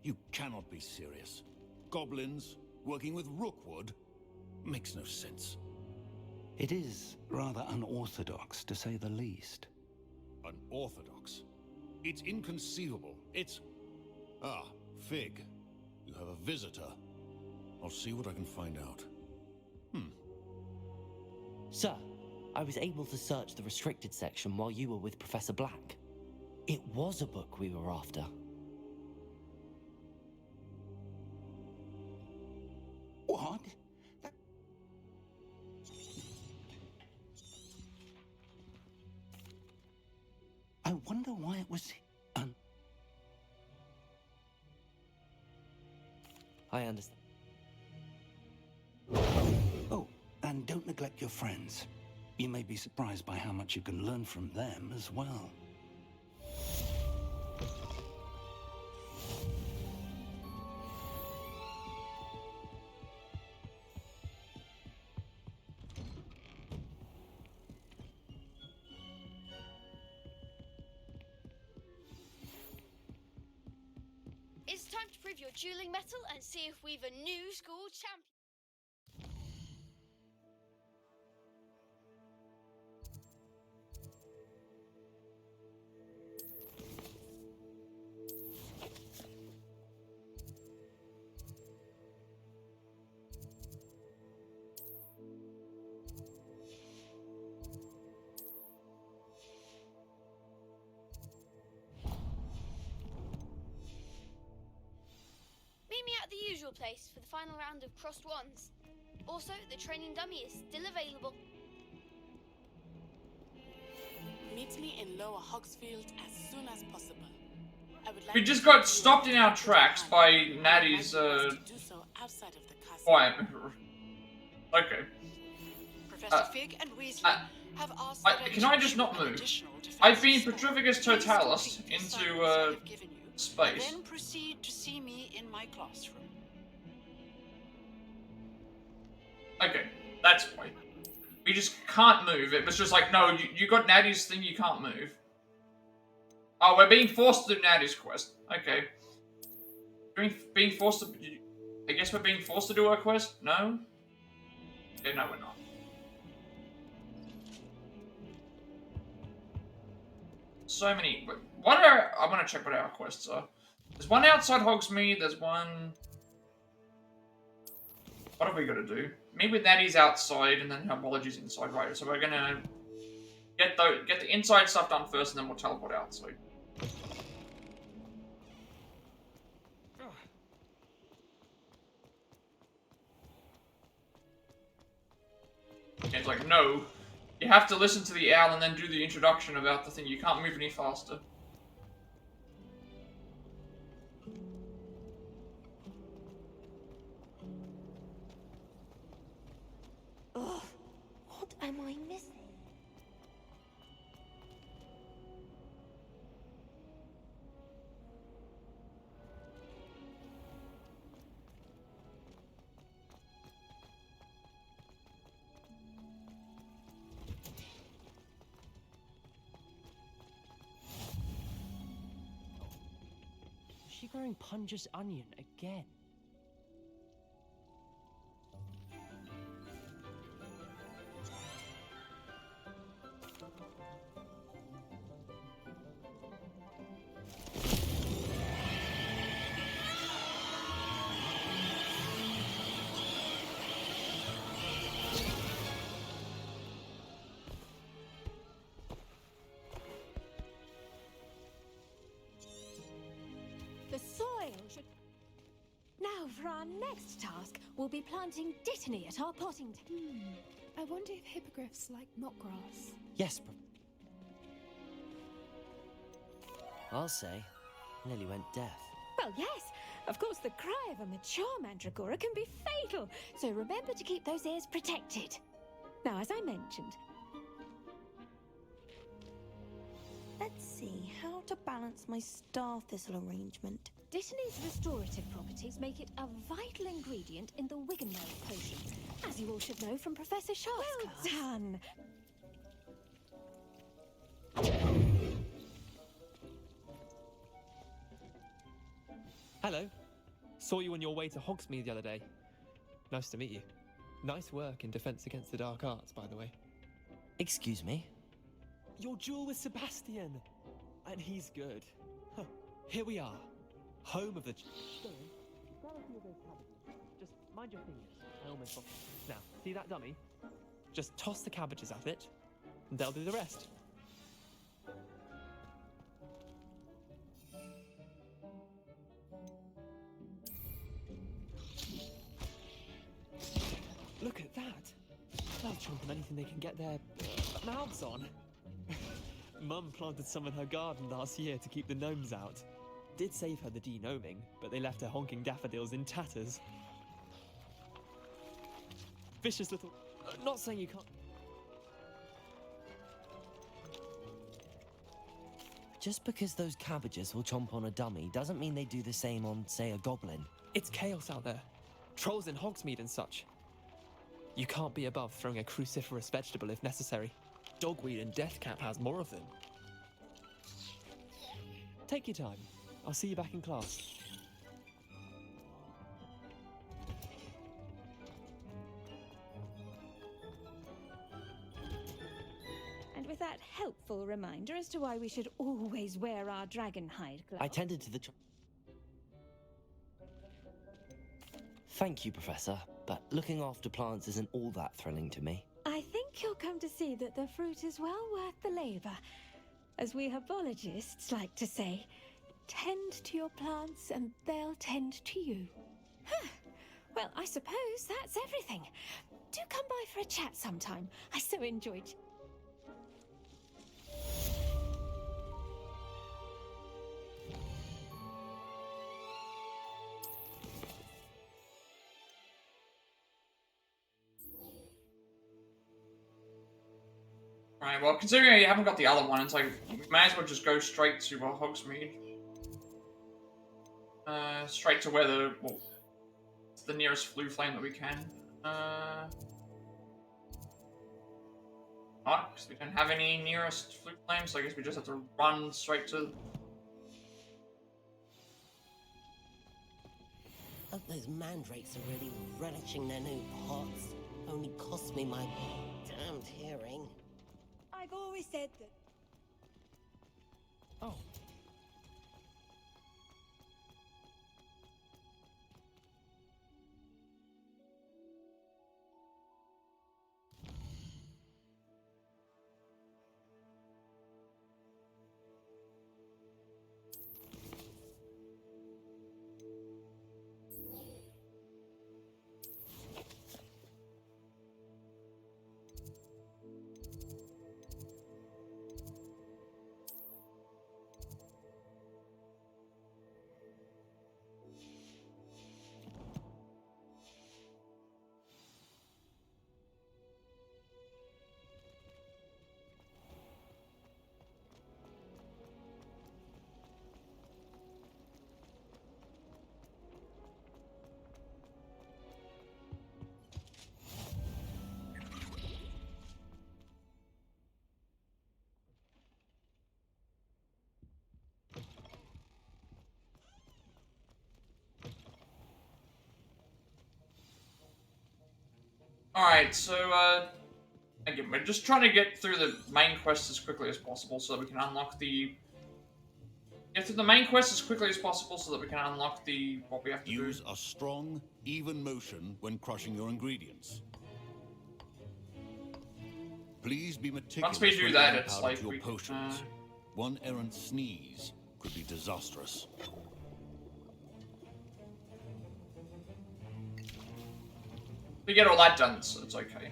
You cannot be serious. Goblins working with Rookwood? Makes no sense. It is rather unorthodox, to say the least. Unorthodox? It's inconceivable. It's... Ah, Fig. You have a visitor. I'll see what I can find out. Sir, I was able to search the restricted section while you were with Professor Black. It was a book we were after. What? I wonder why it was... I understand. Oh, and don't neglect your friends. You may be surprised by how much you can learn from them as well. It's time to prove your dueling mettle and see if we've a new school champion. Meet me at the usual place for the final round of crossed wands. Also, the training dummy is still available. Meet me in Lower Hogsfield as soon as possible. We just got stopped in our tracks by Natty's, quiet. Okay. Professor Fig and Weasley have asked that can I just not move? I've been Petrificus Totalis into, space. Then proceed to see me in my classroom. Okay, that's why. We just can't move. It was just like, no, you got Natty's thing, you can't move. Oh, we're being forced to do Natty's quest. Okay. Being forced to... I guess we're being forced to do our quest? No? Okay, no, we're not. So many... What are... I want to check what our quests are. There's one outside Hogsmeade, there's one... What have we got to do? Meet with Natty's outside, and then Herbology's inside, right? So we're gonna get the inside stuff done first, and then we'll teleport outside. And it's like, no, you have to listen to the owl and then do the introduction about the thing. You can't move any faster. Ugh, what am I missing? Is she growing Punja's onion again? The soil should... Now for our next task, we'll be planting Dittany at our potting... I wonder if hippogriffs like knotgrass. Yes, I'll say, nearly went deaf. Well, yes. Of course, the cry of a mature mandragora can be fatal, so remember to keep those ears protected. Now, as I mentioned... Let's see, how to balance my star thistle arrangement. Dittany's restorative properties make it a vital ingredient in the Wiggenweld potions, as you all should know from Professor Sharp's class. Well done! Hello. Saw you on your way to Hogsmeade the other day. Nice to meet you. Nice work in Defense Against the Dark Arts, by the way. Excuse me? Your duel with Sebastian! And he's good. Huh. Here we are. Home of the... Go on. Grab a few of those cabbages. Just mind your fingers. I almost forgot. Now, see that dummy? Just toss the cabbages at it, and they'll do the rest. Look at that! They'll chomp on anything they can get their mouths on. Mum planted some in her garden last year to keep the gnomes out. Did save her the de-gnoming, but they left her honking daffodils in tatters. Vicious little... not saying you can't... Just because those cabbages will chomp on a dummy doesn't mean they do the same on, say, a goblin. It's chaos out there. Trolls in Hogsmeade and such. You can't be above throwing a cruciferous vegetable if necessary. Dogweed and Deathcap has more of them. Take your time. I'll see you back in class. And with that helpful reminder as to why we should always wear our dragon hide gloves. I tended to the... Thank you, Professor, but looking after plants isn't all that thrilling to me. I think you'll come to see that the fruit is well worth the labour. As we herbologists like to say, tend to your plants and they'll tend to you. Well, I suppose that's everything. Do come by for a chat sometime. I so enjoyed... Alright, well, considering you haven't got the other one, it's like, we may as well just go straight to Hogsmeade. Straight to where the nearest flue flame that we can. Because we don't have any nearest flue flames, so I guess we just have to run straight to... Hope those mandrakes are really relishing their new pots. Only cost me my damned hearing. I've always said that. Oh. Alright, so, again, we're just trying to get through the main quest as quickly as possible so that we can unlock the... Get through the main quest as quickly as possible so that we can unlock the... what we have to Use a strong, even motion when crushing your ingredients. Please be meticulous Once we do when that, adding it's powder like to your we can, potions. One errant sneeze could be disastrous. We get all that done, so it's okay.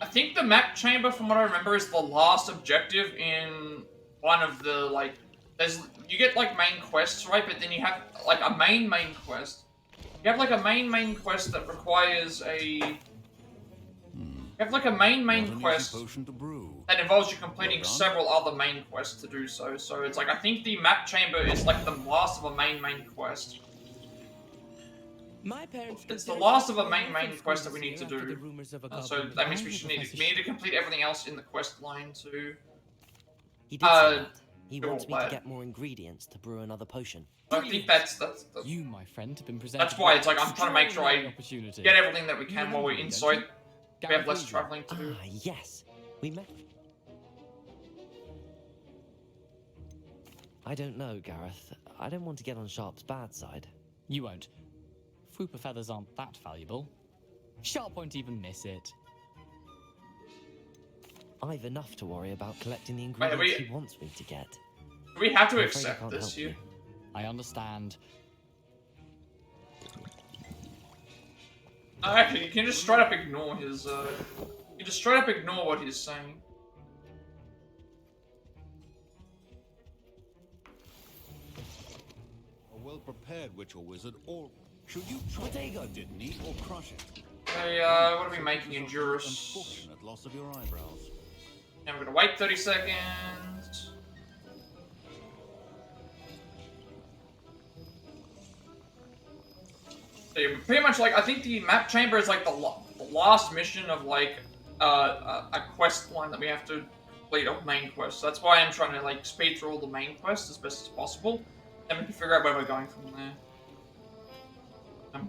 I think the map chamber, from what I remember, is the last objective in one of the, like... You get, like, main quests, right? But then you have, like, a main quest. You have, like, a main quest that requires a... You have, like, a main quest that involves you completing several other main quests to do so. So it's like, I think the map chamber is, like, the last of a main quest. My parents It's the last of a main quest that we need to do. So that means we need to complete everything else in the quest line to... He did say that. He wants me to get more ingredients to brew another potion. I think that's you, my friend, have been presented. That's why it's like I'm trying to make sure I opportunity. get everything that we can while we're inside. We have less traveling to do. Ah, yes. We met. I don't know, Gareth. I don't want to get on Sharp's bad side. You won't. Fwooper feathers aren't that valuable. Sharp won't even miss it. I've enough to worry about collecting the ingredients he wants me to get. Do we have to accept this here? I understand. No, actually, you can just straight up ignore his, you just straight up ignore what he's saying. A well-prepared witch or wizard, or should you try to didn't eat or crush it? Okay, what are we making? Endurance. Unfortunate loss of your eyebrows. And we're gonna wait 30 seconds. So yeah, pretty much like, I think the map chamber is like the last mission of like a quest line that we have to complete, a main quest. So that's why I'm trying to like speed through all the main quests as best as possible. Then we can figure out where we're going from there.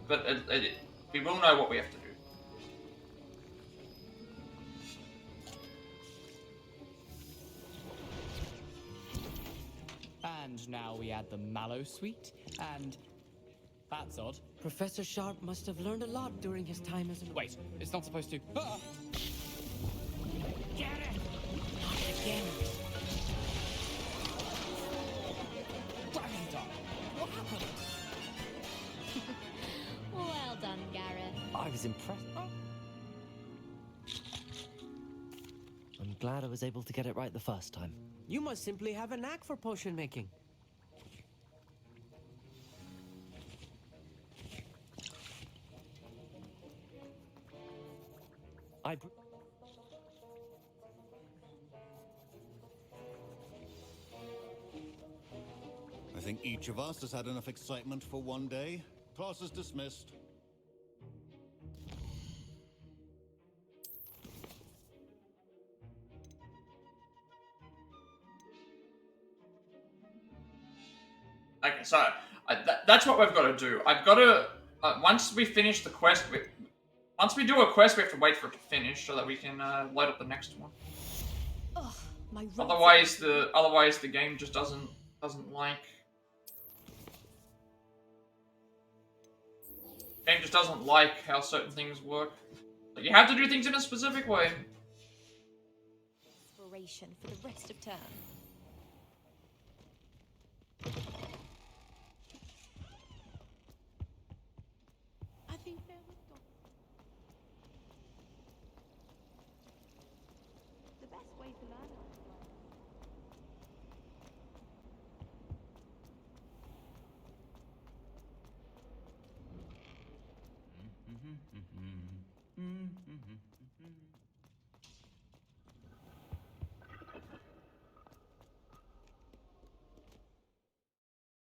But we will know what we have to do. And now we add the mallow sweet, and that's odd. Professor Sharp must have learned a lot during his time as an... Wait, it's not supposed to... Ah! Get it! Not again. Gryffindor! What happened? Well done, Gareth. I was impressed. I'm glad I was able to get it right the first time. You must simply have a knack for potion making. I think each of us has had enough excitement for one day. Class is dismissed. Okay, so that's what we've got to do. I've got to once we finish the quest, once we do a quest, we have to wait for it to finish so that we can light up the next one. Ugh, my Otherwise, the game just doesn't like. Game just doesn't like how certain things work. Like, you have to do things in a specific way. Inspiration for the rest of term. I think there was The best way to learn how to fly.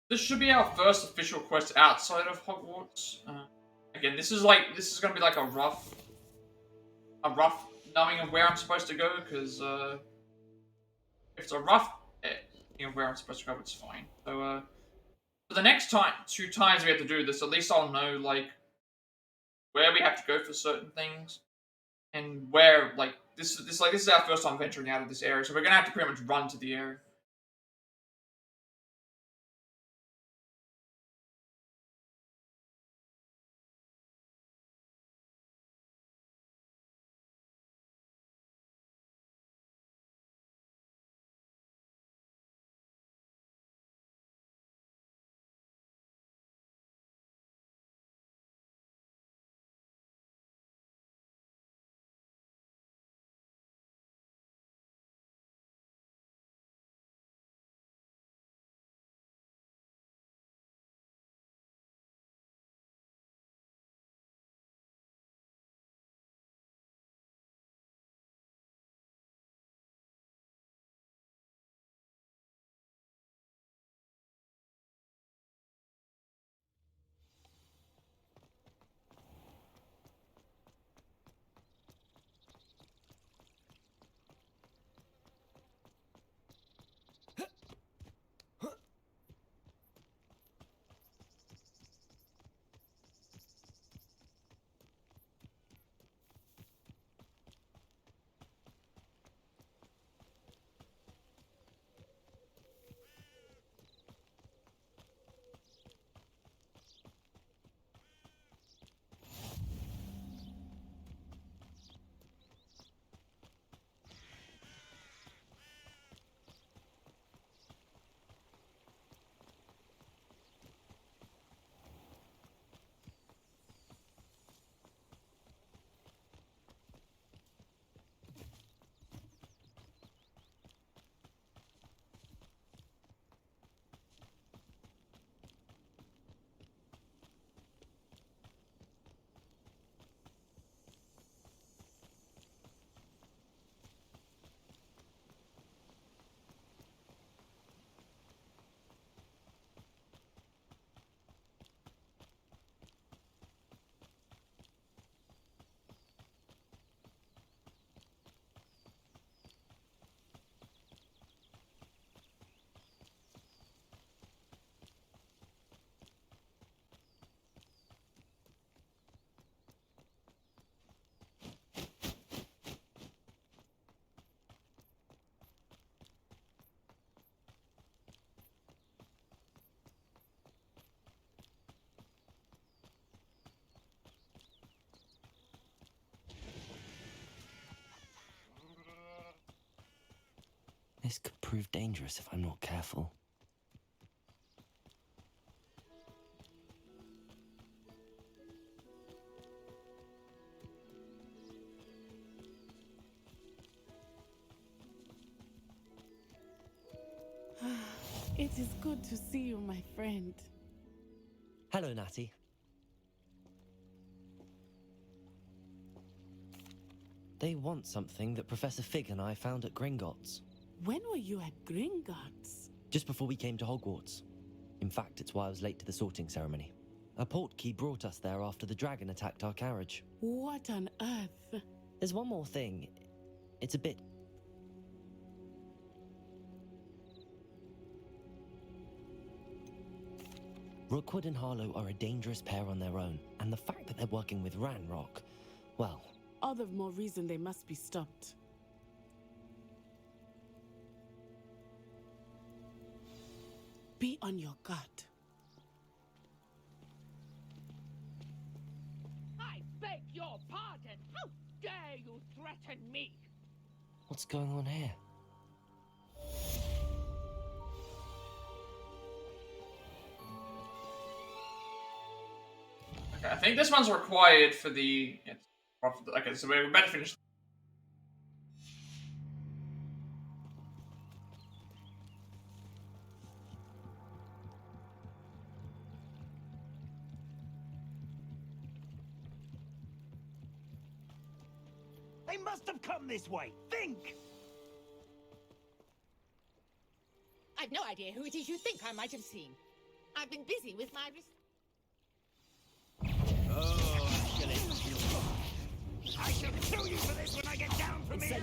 This should be our first official quest outside of Hogwarts. Again, this is gonna be like a rough knowing of where I'm supposed to go, because if it's a rough of where I'm supposed to go, it's fine. So for the next two times we have to do this, at least I'll know like where we have to go for certain things, and where this is our first time venturing out of this area, so we're gonna have to pretty much run to the area. This could prove dangerous if I'm not careful. It is good to see you, my friend. Hello, Natty. They want something that Professor Fig and I found at Gringotts. When were you at Gringotts? Just before we came to Hogwarts. In fact, it's why I was late to the sorting ceremony. A portkey brought us there after the dragon attacked our carriage. What on earth? There's one more thing. It's a bit... Rookwood and Harlow are a dangerous pair on their own, and the fact that they're working with Ranrock, well... All the more reason they must be stopped. Be on your guard. I beg your pardon! How dare you threaten me? What's going on here? Okay, I think this one's required for the... Yeah, okay, so we better finish. They must have come this way. Think! I've no idea who it is you think I might have seen. I've been busy with my... I shall kill you for this when I get down from here!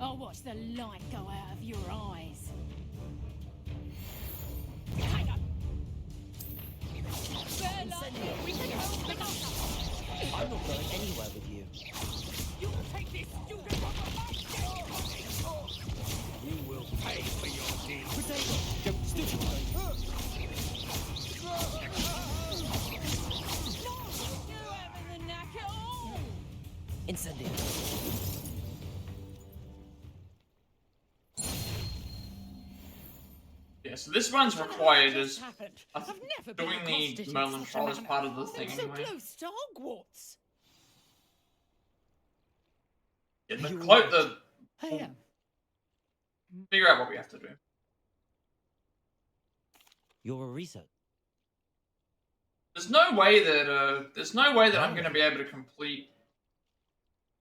I'll watch the light go out of your eyes. I'm not going anywhere with you. You will take this student from You will pay for your deed. Don't stupid. Incendio. Yeah, so this one's required as I've never been doing accosted the in Merlin such a trial as manner. part of the thing So anyway. close to Hogwarts. Yeah, the You cloak, right. the... I am. Figure out what we have to do. You're a researcher. There's no way that I'm gonna be able to complete.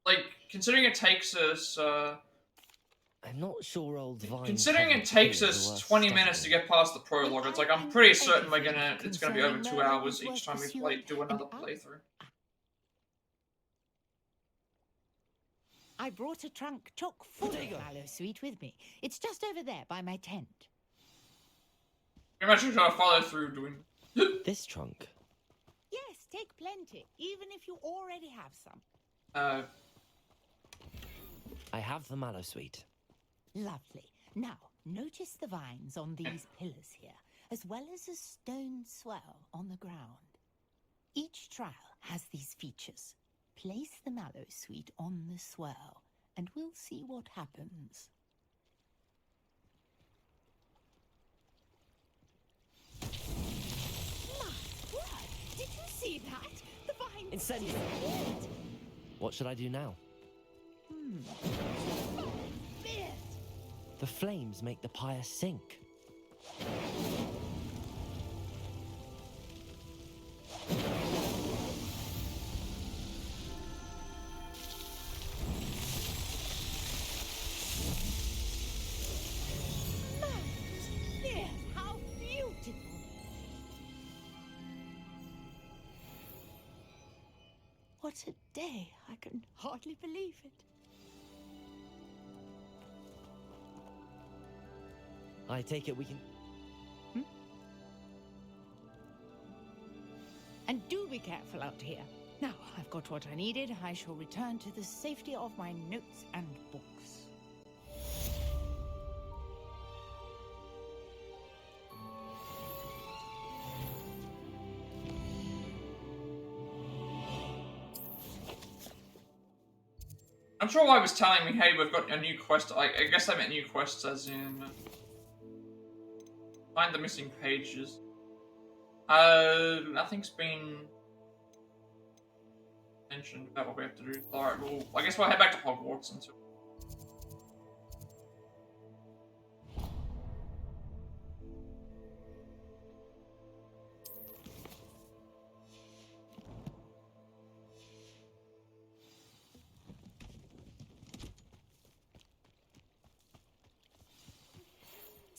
Like, considering it takes us, I'm not sure old Vine... considering it takes us 20 minutes to get past the prologue, it's like I'm pretty certain it's gonna be over 2 hours each time we do another playthrough. I brought a trunk chock full of Mallow Sweet with me. It's just over there by my tent. Pretty much trying to follow through doing this trunk. Yes, take plenty, even if you already have some. I have the Mallow Sweet. Lovely. Now, notice the vines on these pillars here, as well as a stone swell on the ground. Each trial has these features. Place the Mallow Sweet on the swell, and we'll see what happens. My word! Did you see that? The vines... Incendio. What should I do now? The flames make the pyre sink. Yes, how beautiful! What a day! I can hardly believe it. I take it we can... And do be careful out here. Now, I've got what I needed. I shall return to the safety of my notes and books. I'm sure why it was telling me, hey, we've got a new quest. I guess I meant new quests as in... find the missing pages. Nothing's been mentioned about what we have to do. Alright, well, I guess we'll head back to Hogwarts until...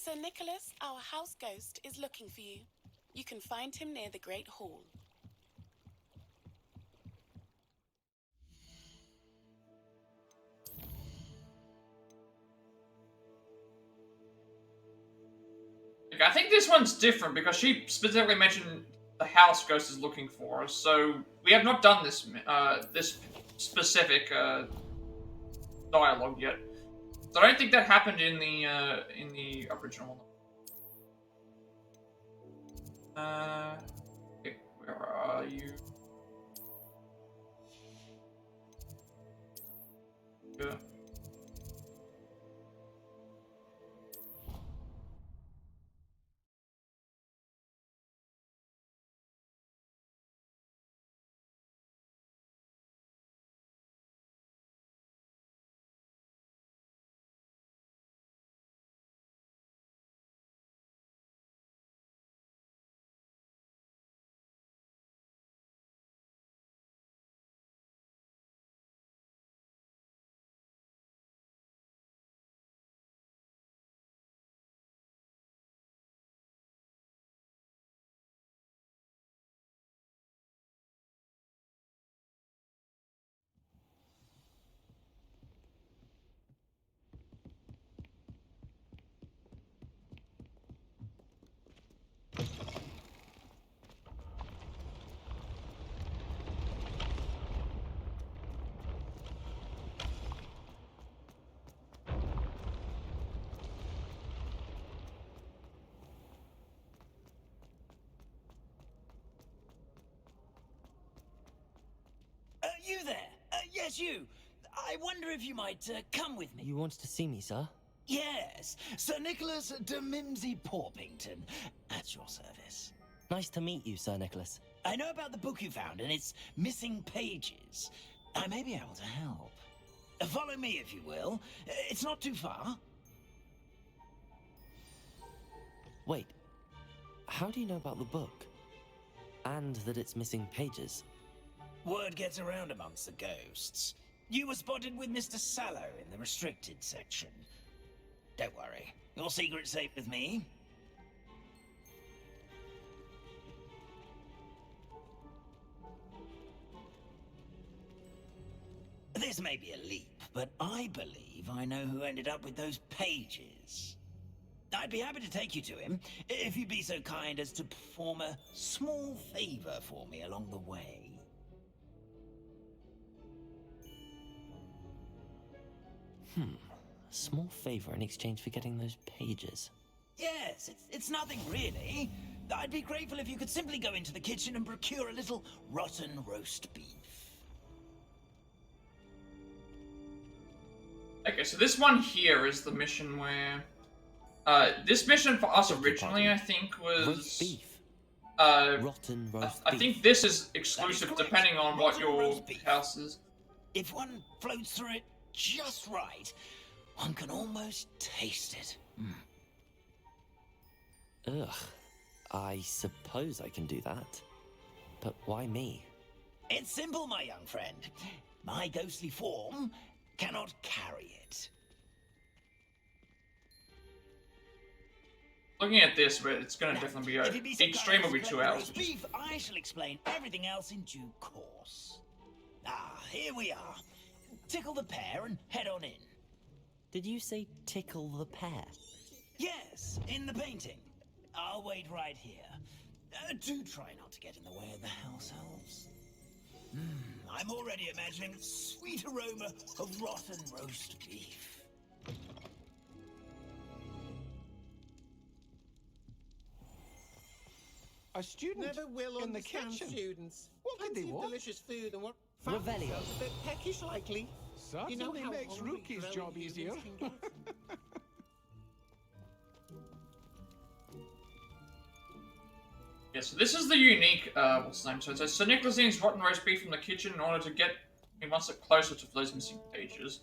Sir Nicholas, our house ghost, is looking for you. You can find him near the Great Hall. I think this one's different because she specifically mentioned the house ghost is looking for us, so we have not done this this specific dialogue yet. So I don't think that happened in the original. Okay, where are you? Yeah. You there? Yes, you. I wonder if you might come with me. You wanted to see me, sir? Yes, Sir Nicholas de Mimsy Porpington, at your service. Nice to meet you, Sir Nicholas. I know about the book you found and its missing pages. I may be able to help. Follow me, if you will. It's not too far. Wait, how do you know about the book? And that it's missing pages? Word gets around amongst the ghosts. You were spotted with Mr. Sallow in the restricted section. Don't worry, your secret's safe with me. This may be a leap, but I believe I know who ended up with those pages. I'd be happy to take you to him, if you'd be so kind as to perform a small favor for me along the way. A small favor in exchange for getting those pages. Yes, it's nothing really. I'd be grateful if you could simply go into the kitchen and procure a little rotten roast beef. Okay, so this one here is the mission where... this mission for us originally, I think, was... Roast beef. Rotten roast I think this is exclusive depending on what your house is. If one floats through it just right, one can almost taste it. Ugh. I suppose I can do that. But why me? It's simple, my young friend. My ghostly form cannot carry it. Looking at this, but it's going to definitely be each stream will be 2 hours. Beef, I shall explain everything else in due course. Ah, here we are. Tickle the pear and head on in. Did you say tickle the pear? Yes, in the painting. I'll wait right here. Do try not to get in the way of the house elves. I'm already imagining the sweet aroma of rotten roast beef. A student never will in the understand kitchen. Students. What did they Plenty of want? delicious food and what? Revelio. A bit peckish, likely. Certainly You know how makes hungry Rookie's growing job humans easier. can get. Yeah, so this is the unique, what's the name? So it says, Sir Nicholas eats rotten roast beef from the kitchen in order to get he wants it closer to those missing pages.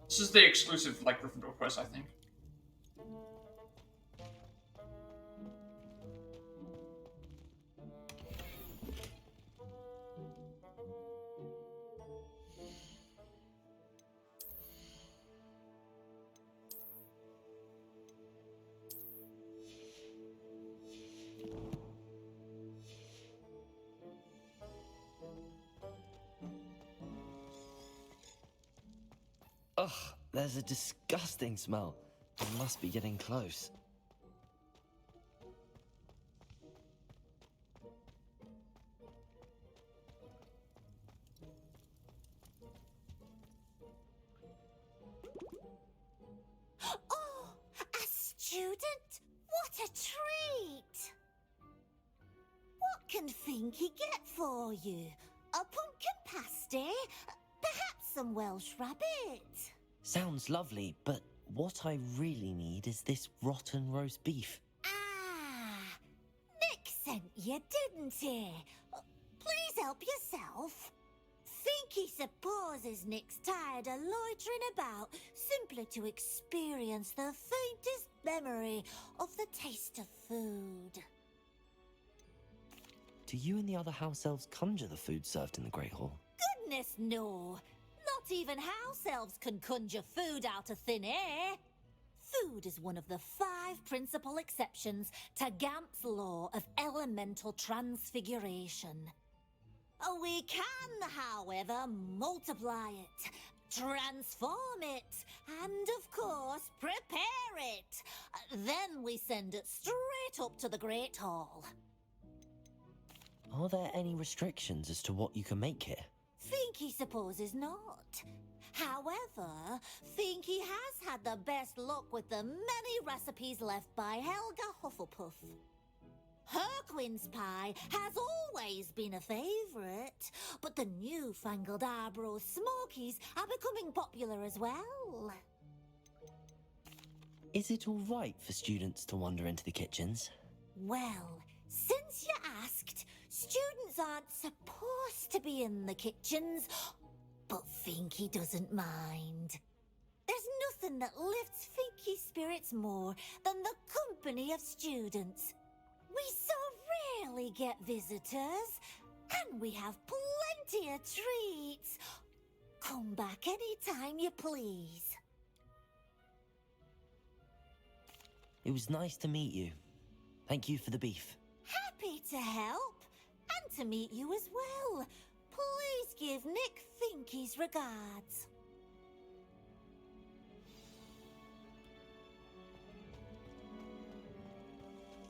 This is the exclusive, like, Gryffindor quest, I think. Ugh, there's a disgusting smell. It must be getting close. Oh, a student? What a treat! What can Finky get for you? A pumpkin pasty? Perhaps some Welsh rabbit? Sounds lovely, but what I really need is this rotten roast beef. Ah, Nick sent you, didn't he? Please help yourself. Finky supposes Nick's tired of loitering about simply to experience the faintest memory of the taste of food. Do you and the other house elves conjure the food served in the Great Hall? Goodness, no. Not even house elves can conjure food out of thin air. Food is one of the 5 principal exceptions to Gamp's law of elemental transfiguration. We can, however, multiply it, transform it, and of course, prepare it. Then we send it straight up to the Great Hall. Are there any restrictions as to what you can make here? Finky supposes not. However, Finky has had the best luck with the many recipes left by Helga Hufflepuff. Her quince pie has always been a favourite, but the newfangled Arbroath Smokies are becoming popular as well. Is it all right for students to wander into the kitchens? Well, since you asked, students aren't supposed to be in the kitchens, but Finky doesn't mind. There's nothing that lifts Finky's spirits more than the company of students. We so rarely get visitors, and we have plenty of treats. Come back any time you please. It was nice to meet you. Thank you for the beef. Happy to help, and to meet you as well. Please give Nick Finky's regards.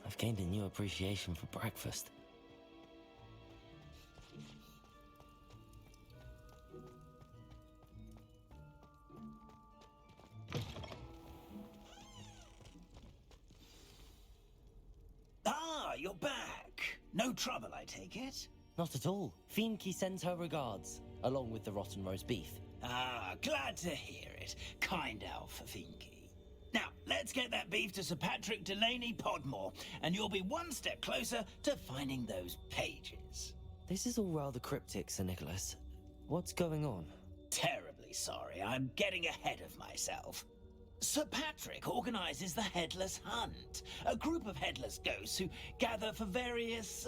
I've gained a new appreciation for breakfast. Ah, you're back. No trouble, I take it? Not at all. Finky sends her regards, along with the rotten roast beef. Ah, glad to hear it. Kind elf for Finky. Now, let's get that beef to Sir Patrick Delaney Podmore, and you'll be one step closer to finding those pages. This is all rather cryptic, Sir Nicholas. What's going on? Terribly sorry, I'm getting ahead of myself. Sir Patrick organises the Headless Hunt, a group of headless ghosts who gather for various,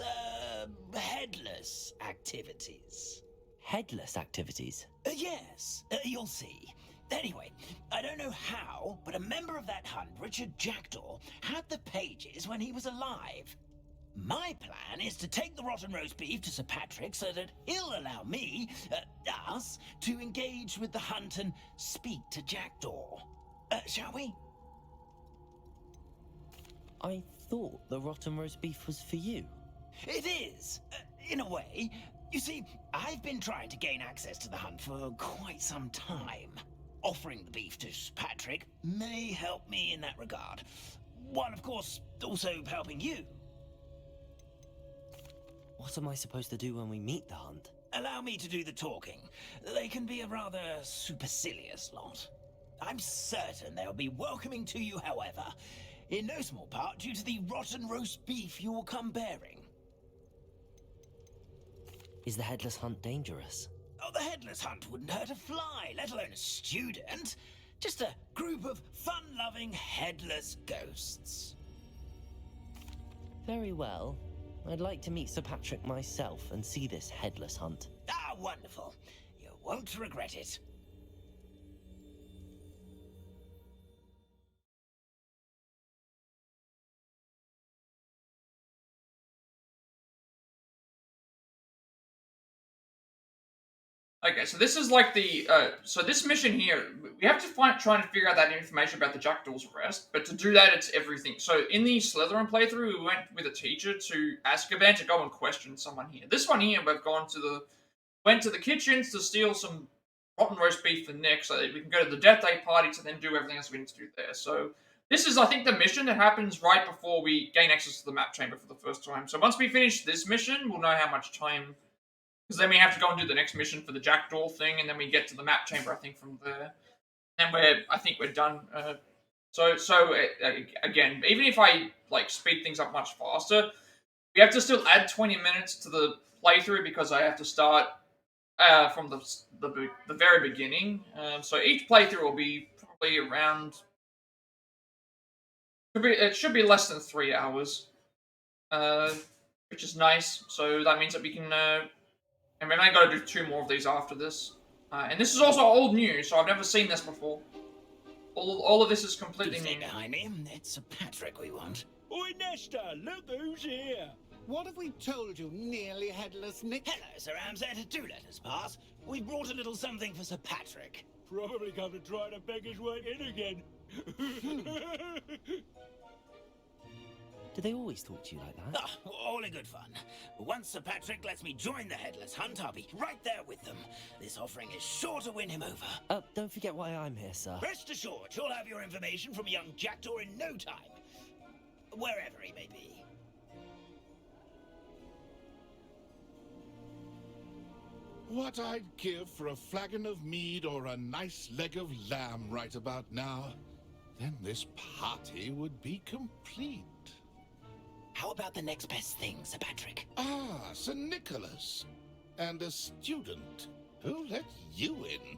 headless activities. Headless activities? Yes, you'll see. Anyway, I don't know how, but a member of that hunt, Richard Jackdaw, had the pages when he was alive. My plan is to take the rotten roast beef to Sir Patrick so that he'll allow me, us, to engage with the hunt and speak to Jackdaw. Shall we? I thought the rotten roast beef was for you. It is, in a way. You see, I've been trying to gain access to the hunt for quite some time. Offering the beef to Sir Patrick may help me in that regard. While, of course, also helping you. What am I supposed to do when we meet the hunt? Allow me to do the talking. They can be a rather supercilious lot. I'm certain they'll be welcoming to you, however, in no small part due to the rotten roast beef you will come bearing. Is the headless hunt dangerous? Oh, the headless hunt wouldn't hurt a fly, let alone a student. Just a group of fun-loving headless ghosts. Very well. I'd like to meet Sir Patrick myself and see this headless hunt. Ah, wonderful. You won't regret it. Okay, so this is like the so this mission here, we have to try and figure out that information about the Jackdaw's Rest. But to do that, it's everything. So in the Slytherin playthrough, we went with a teacher to Azkaban to go and question someone here. This one here, we've went to the kitchens to steal some rotten roast beef for Nick, so that we can go to the Death Day party to then do everything else we need to do there. So this is, I think, the mission that happens right before we gain access to the map chamber for the first time. So once we finish this mission, we'll know how much time. Because then we have to go and do the next mission for the Jackdaw thing, and then we get to the map chamber, I think, from there. And I think we're done. Again, even if I like speed things up much faster, we have to still add 20 minutes to the playthrough because I have to start from the very beginning. So each playthrough will be probably around. It should be less than 3 hours, which is nice. So that means that we can. And we're only going to do 2 more of these after this. And this is also old news, so I've never seen this before. All of this is completely new. Behind him, it's Sir Patrick we want. Oi, Nesta, look who's here. What have we told you, nearly headless Nick? Hello, Sir Amzette. Do let us pass. We brought a little something for Sir Patrick. Probably come to try to beg his way in again. Do they always talk to you like that? Oh, all in good fun. Once Sir Patrick lets me join the Headless Hunt, I'll be right there with them. This offering is sure to win him over. Don't forget why I'm here, sir. Rest assured, you'll have your information from young Jackdaw in no time. Wherever he may be. What I'd give for a flagon of mead or a nice leg of lamb right about now. Then this party would be complete. How about the next best thing, Sir Patrick? Ah, Sir Nicholas. And a student. Who let you in?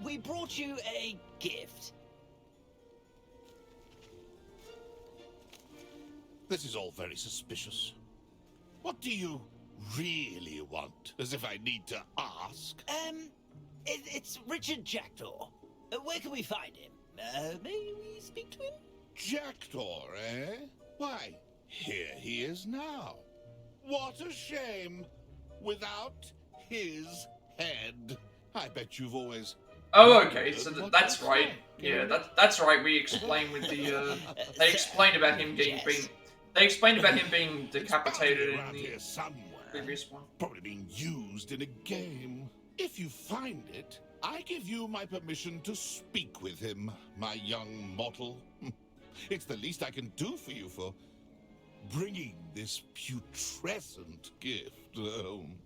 We brought you a gift. This is all very suspicious. What do you really want? As if I need to ask. It's Richard Jackdaw. Where can we find him? May we speak to him? Jackdaw, eh? Why, here he is now. What a shame. Without his head. I bet you've always... Oh, okay, so that's right. Yeah, that's right. We explained with the, they explained about him being decapitated in the previous one. Probably being used in a game. If you find it, I give you my permission to speak with him, my young mortal. It's the least I can do for you for bringing this putrescent gift home.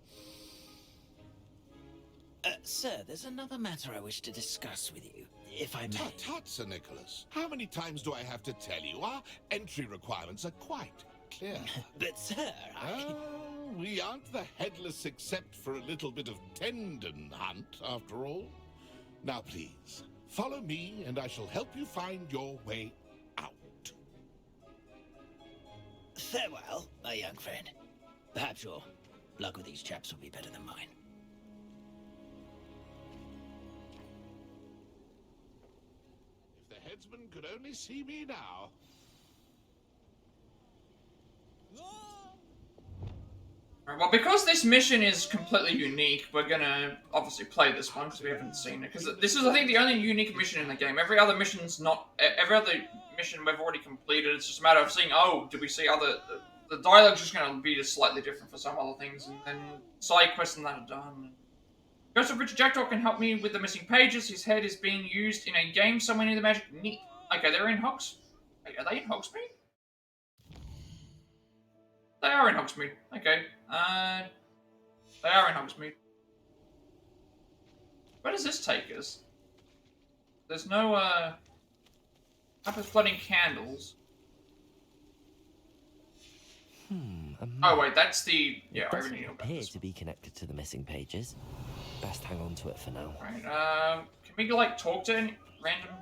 Sir, there's another matter I wish to discuss with you, if I may. Tut, Sir Nicholas. How many times do I have to tell you? Our entry requirements are quite clear. But, sir, we aren't the headless except for a little bit of tendon hunt, after all. Now, please, follow me, and I shall help you find your way out. Farewell, my young friend. Perhaps your luck with these chaps will be better than mine. If the headsman could only see me now. Well, because this mission is completely unique, we're gonna obviously play this one because we haven't seen it. Because this is, I think, the only unique mission in the game. Every other mission's not. Every other mission we've already completed. It's just a matter of seeing. Oh, did we see other? The dialogue's just gonna be just slightly different for some other things, and then side quests and that are done. Ghost of Richard Jackdaw can help me with the missing pages. His head is being used in a game somewhere near the magic. Neat. Okay, they're in Hogs. Wait, are they in Hogsmeade? They are in Hogsmeade. Okay. They are in Hogsmeade. Where does this take us? There's no, up with flooding candles. Oh wait, that's the... Yeah, I already knew about appear this. to be connected to the missing pages. Best hang on to it for now. Right, can we, like, talk to any random...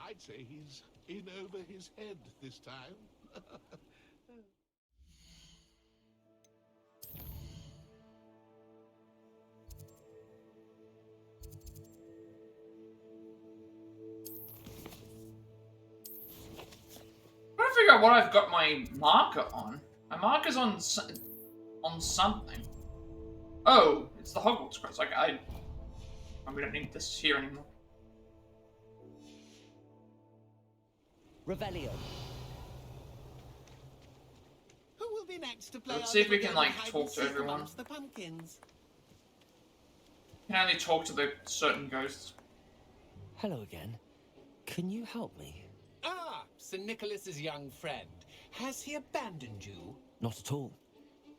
I I'd say he's in over his head this time. I'm trying to figure out what I've got my marker on. My marker's on something. Oh, it's the Hogwarts quest. Like we don't need this here anymore. Revelio. Who will be next to play? Let's see if we can like talk to everyone. The pumpkins. You can only talk to the certain ghosts. Hello again. Can you help me? Ah, Sir Nicholas's young friend. Has he abandoned you? Not at all.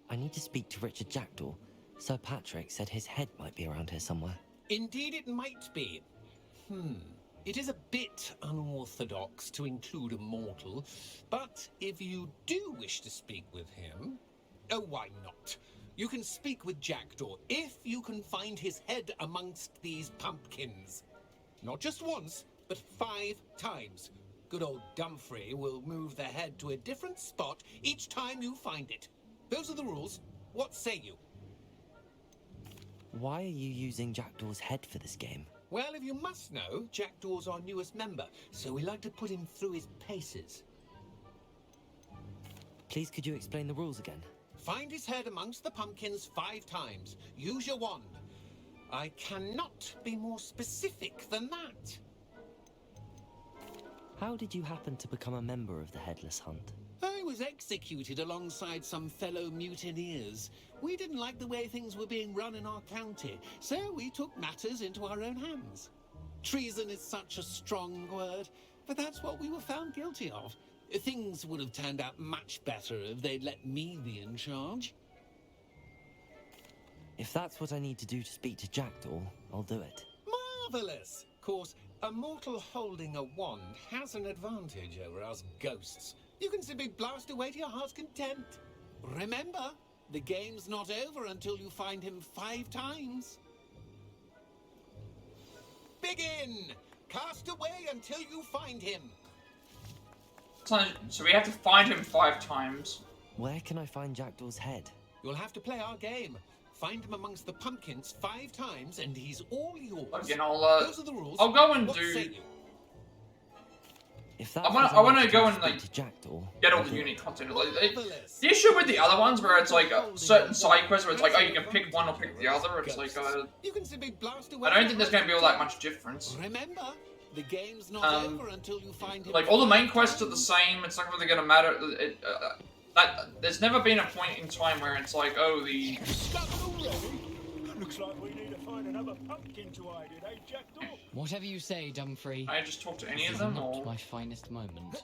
I need to speak to Richard Jackdaw. Sir Patrick said his head might be around here somewhere. Indeed it might be. It is a bit unorthodox to include a mortal, but if you do wish to speak with him, oh, why not? You can speak with Jackdaw if you can find his head amongst these pumpkins. Not just once, but 5 times. Good old Dumfrey will move the head to a different spot each time you find it. Those are the rules. What say you? Why are you using Jackdaw's head for this game? Well, if you must know, Jackdaw's our newest member, so we like to put him through his paces. Please, could you explain the rules again? Find his head amongst the pumpkins 5 times. Use your wand. I cannot be more specific than that. How did you happen to become a member of the Headless Hunt? I was executed alongside some fellow mutineers. We didn't like the way things were being run in our county, so we took matters into our own hands. Treason is such a strong word, but that's what we were found guilty of. Things would have turned out much better if they'd let me be in charge. If that's what I need to do to speak to Jackdaw, I'll do it. Marvelous! Of course, a mortal holding a wand has an advantage over us ghosts. You can simply blast away to your heart's content. Remember, the game's not over until you find him 5 times. Begin! Cast away until you find him. So we have to find him 5 times. Where can I find Jackdaw's head? You'll have to play our game. Find him amongst the pumpkins 5 times, and he's all yours. Again, Those are the rules. I'll go and What do. say you? If that's I want to go and like Jackdaw, get all the unique content. Like, the issue with the other ones, where it's like a certain side quests, where it's like, oh, you can pick one or pick the other. It's like, You can simply blast away. I don't think there's going to be all that much difference. Remember, the game's not over until you find him. Like all the main quests are the same. It's not really going to matter. There's never been a point in time where it's like, oh, the. Looks like we need to find another pumpkin to hide in, eh, Jackdaw? Whatever you say, Dumfrey. I just talk to any This of is them, not or my finest moment.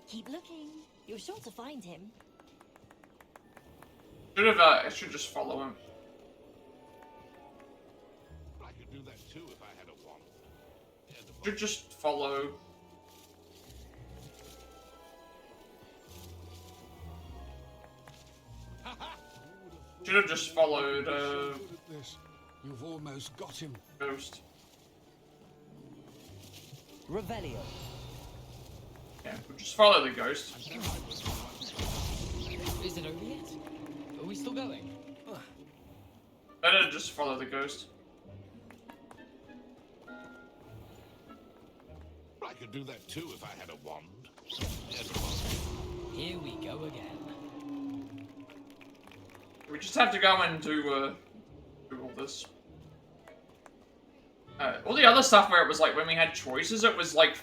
Keep looking. You're sure to find him. I should just follow him. I could do that too if I had a wand. Should just follow. Should have just followed. You've almost got him. Ghost. Revelio. Yeah, we'll just follow the ghost. Is it over yet? Are we still going? Better just follow the ghost. I could do that too if I had a wand. Here we go again. We just have to go and do all this. All the other stuff where it was like when we had choices, it was like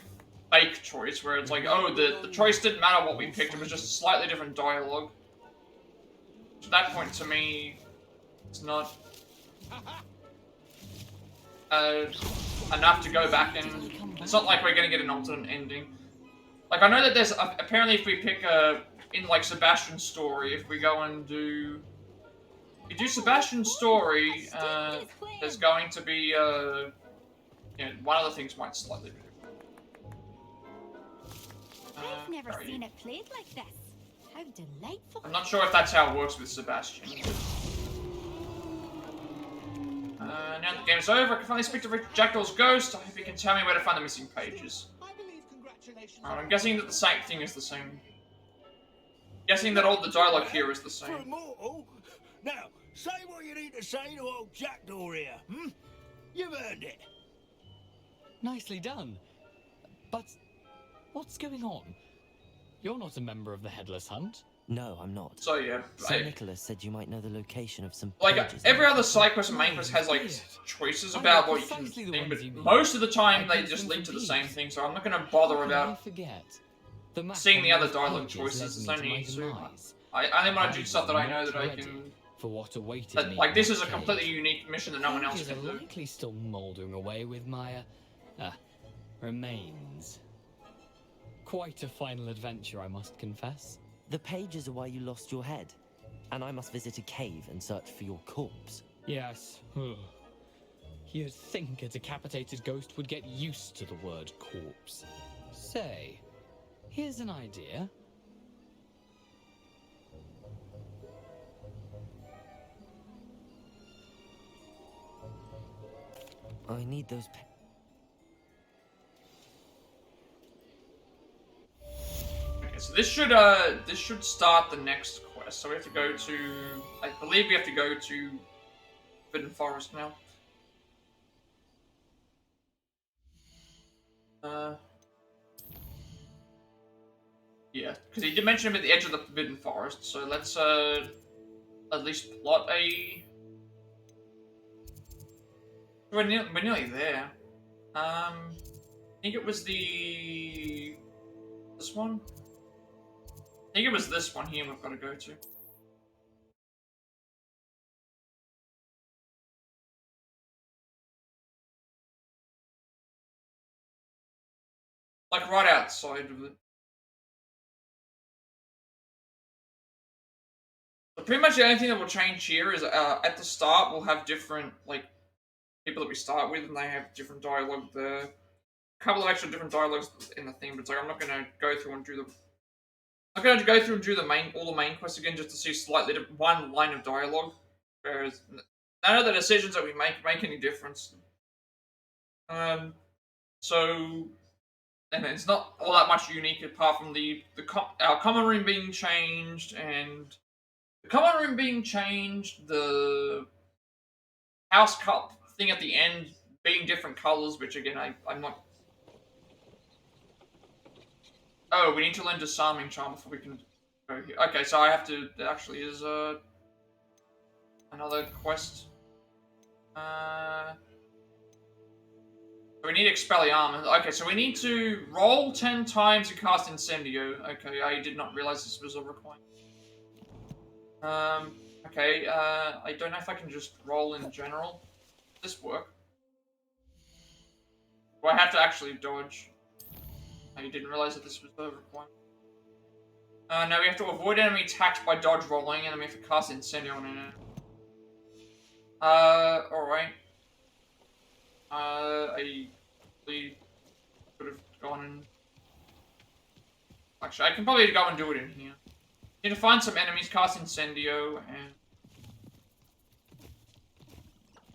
fake choice, where it's like, oh, the choice didn't matter what we picked, it was just a slightly different dialogue. At that point, to me, it's not enough to go back and it's not like we're gonna get an alternate ending. Like, I know that there's apparently if we pick in like Sebastian's story, if we go and do Sebastian's story, there's going to be one of the things might slightly be different. I've never seen it played like this. How delightful. I'm not sure if that's how it works with Sebastian. Now the game's over, I can finally speak to Jackdaw's ghost. I hope you can tell me where to find the missing pages. I calculations. I'm guessing that the same thing is the same. Guessing that all the dialogue here is the For a same. mortal? Now, say what you need to say to old Jackdaw here, hmm? You've earned it. Nicely done. But what's going on? You're not a member of the Headless Hunt. No, I'm not. So yeah, Sir Nicholas said you might know the location of some like pages. every other side quest and main quest has like choices about what you can think, but most of the time they just lead to the same thing. So I'm not going to bother about seeing the other dialogue choices. There's no need to. I only want to do stuff that I know that I can. For what awaited me. Like this is a completely unique mission that no one else Pages can are do. likely still mouldering away with my remains. Quite a final adventure, I must confess. The pages are why you lost your head, and I must visit a cave and search for your corpse. Yes. You'd think a decapitated ghost would get used to the word corpse. Say, here's an idea. I need those Okay, so this should start the next quest. So we have to go to, I believe we have to go to Forbidden Forest now. Yeah, because he did mention him at the edge of the Forbidden Forest. So let's at least plot a. We're nearly there. I think it was this one? I think it was this one here we've got to go to. Like right outside of it. So pretty much the only thing that will change here is at the start we'll have different, like, people that we start with, and they have different dialogue there. A couple of extra different dialogues in the thing, but it's like I'm not going to go through and do the. I'm going to go through and do all the main quests again just to see slightly one line of dialogue, whereas none of the decisions that we make any difference. So, and it's not all that much unique apart from our common room being changed and the common room being changed, the house cup thing at the end being different colors, which again I'm not. Oh, we need to learn Disarming Charm before we can go here. Okay, so I have to. There actually is another quest. We need Expelliarmus. Okay, so we need to roll 10 times to cast Incendio. Okay, I did not realize this was a requirement. Okay, I don't know if I can just roll in general. Does this work? Do I have to actually dodge? I didn't realize that this was a requirement. No, we have to avoid enemy attacks by dodge rolling, and then we have to cast Incendio on it. Alright. I could have gone and... Actually, I can probably go and do it in here. Need to find some enemies, cast Incendio, and...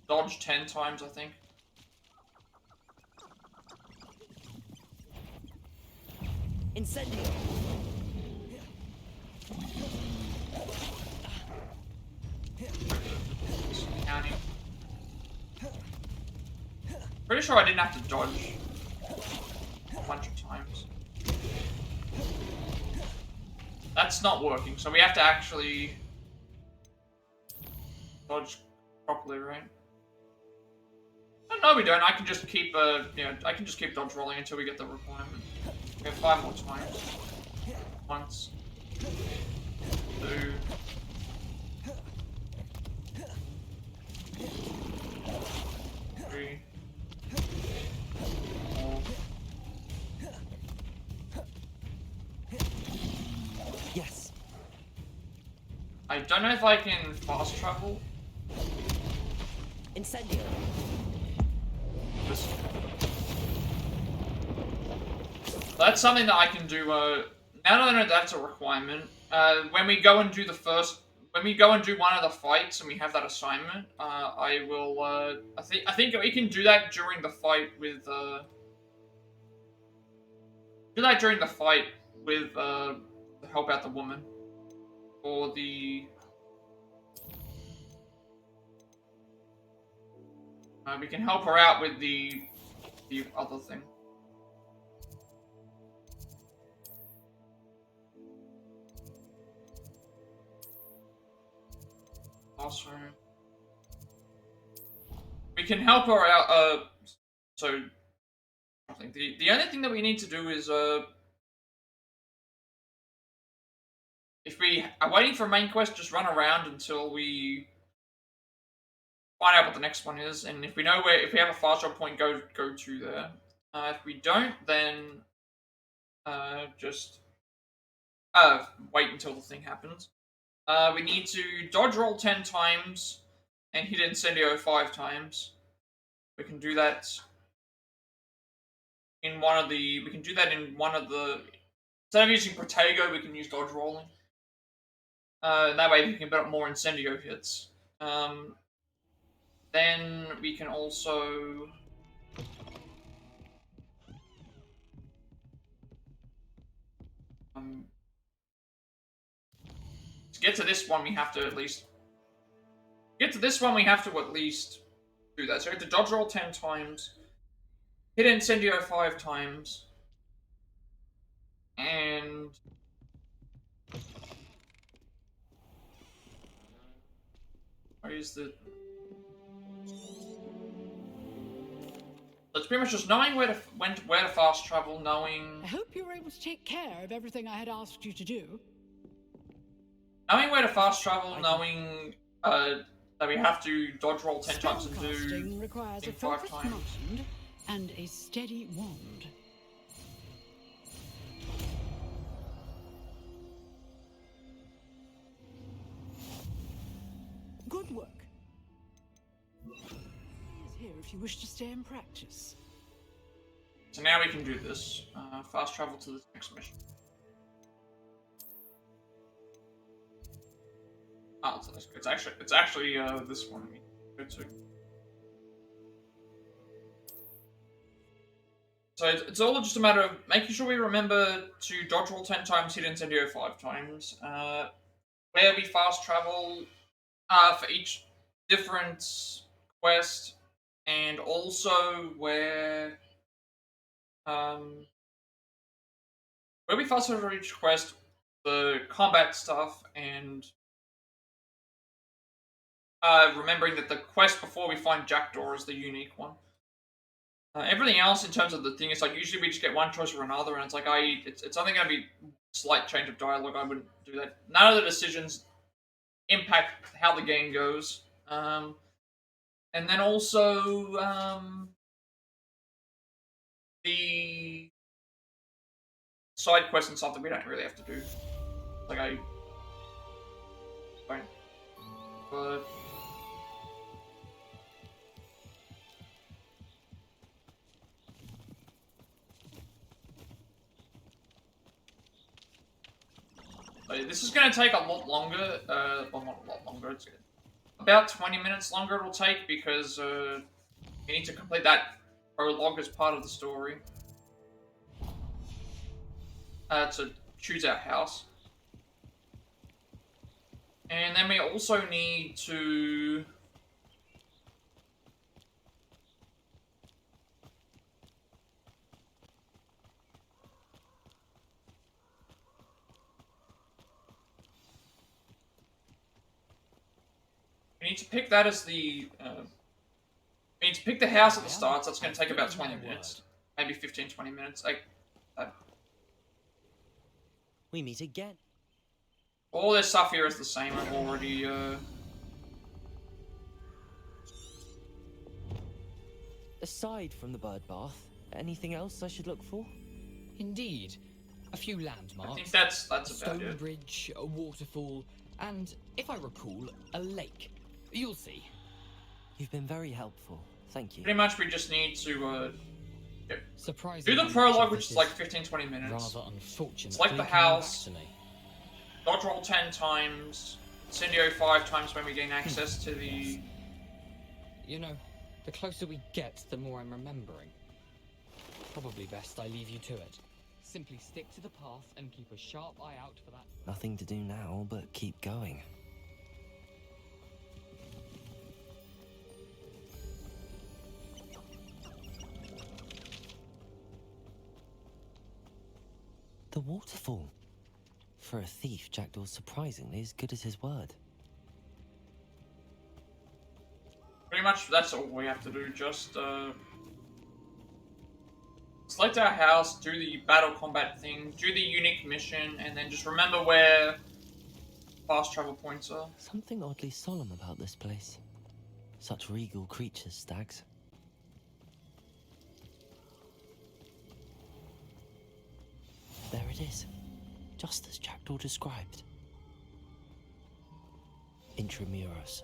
dodge 10 times, I think. Incendio! Counting. Pretty sure I didn't have to dodge a bunch of times. That's not working, so we have to actually dodge properly, right? Oh, no, we don't. I can just keep I can just keep dodge rolling until we get the requirement. We have 5 more times. Once. 2. 3. 4. Yes. I don't know if I can fast travel. Incendio. That's something that I can do. Now that I know that's a requirement, when we go and do when we go and do one of the fights and we have that assignment, I will. I think we can do that during the fight with. Do that during the fight with to help out the woman. Or the we can help her out with the other thing. Classroom. We can help her out. So I think the only thing that we need to do is if we are waiting for a main quest, just run around until we find out what the next one is, and if we know if we have a fast travel point, go to there. If we don't, then just wait until the thing happens. We need to dodge roll 10 times and hit Incendio 5 times. We can do that in one of the. We can do that in one of the. Instead of using Protego, we can use dodge rolling. That way we can put up more Incendio hits. Then we can also. To get to this one, we have to at least. Get to this one, we have to at least do that. So we have to dodge roll 10 times, hit Incendio 5 times, and where is the? So it's pretty much just knowing where to fast travel, knowing. I hope you were able to take care of everything I had asked you to do. Knowing where to fast travel, knowing that we have to dodge roll 10 times and do requires a 5 focused times. mind and a steady wand. Good work. Is here if you wish to stay and practice. So now we can do this. Fast travel to the next mission. Oh, it's actually this one we go to. So it's all just a matter of making sure we remember to dodge roll 10 times, hit Incendio 5 times. Where we fast travel for each different quest, and also where we fast travel for each quest, the combat stuff, and remembering that the quest before we find Jackdaw is the unique one. Everything else in terms of the thing is like usually we just get one choice or another, and it's like it's only going to be slight change of dialogue. I wouldn't do that. None of the decisions impact how the game goes. And then also the side quests and stuff that we don't really have to do. Like I don't. But this is going to take a lot longer. Well, not a lot longer. It's about 20 minutes longer it'll take because we need to complete that prologue as part of the story. To choose our house. And then we also need to... We need to pick that as the... we need to pick the house at the start, so that's going to take about 20 minutes. Maybe 15-20 minutes. We meet again. All this stuff here is the same. I've already... Aside from the bird bath, anything else I should look for? Indeed. A few landmarks. I think that's a about stone it. bridge, a waterfall, and, if I recall, a lake. You'll see. You've been very helpful. Thank you. Pretty much we just need to do Surprisingly, the prologue, much which of is like this 15-20 minutes. rather unfortunately Select the came back house. to me. Dodge roll 10 times. Incendio 5 times when we gain access to the... You know, the closer we get, the more I'm remembering. Probably best I leave you to it. Simply stick to the path and keep a sharp eye out for that. Nothing to do now but keep going. The waterfall. For a thief, Jackdaw's surprisingly as good as his word. Pretty much that's all we have to do, just select our house, do the battle combat thing, do the unique mission, and then just remember where fast travel points are. Something oddly solemn about this place. Such regal creatures, stags. There it is, just as Jackdaw described. Intramuros.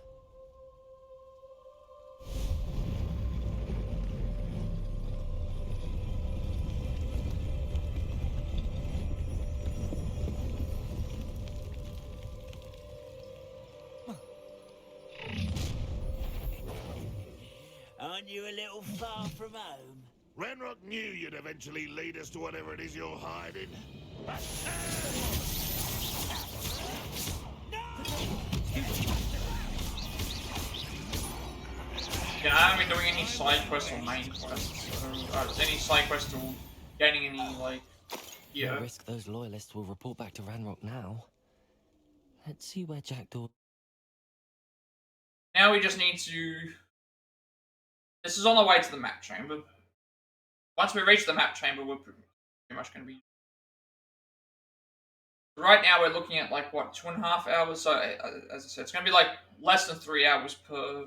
Aren't you a little far from home? Ranrock knew you'd eventually lead us to whatever it is you're hiding. Yeah, I haven't been doing any side quests or main quests, so any side quests or gaining any, like, No risk those loyalists will report back to Ranrock now. Let's see where Jackdaw... Now we just need to... This is on the way to the map chamber. Once we reach the map chamber, we're pretty much going to be... Right now we're looking at, like, what, 2.5 hours? So, as I said, it's going to be, like, less than 3 hours per...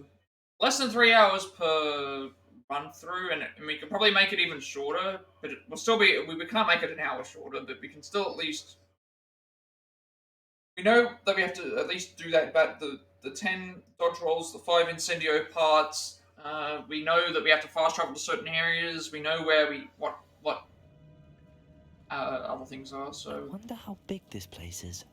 Less than 3 hours per run through, and we could probably make it even shorter, but it will still be... We can't make it an hour shorter, but we can still at least... We know that we have to at least do that, about the 10 dodge rolls, the 5 incendio parts. We know that we have to fast travel to certain areas. We know where what other things are. So I wonder how big this place is.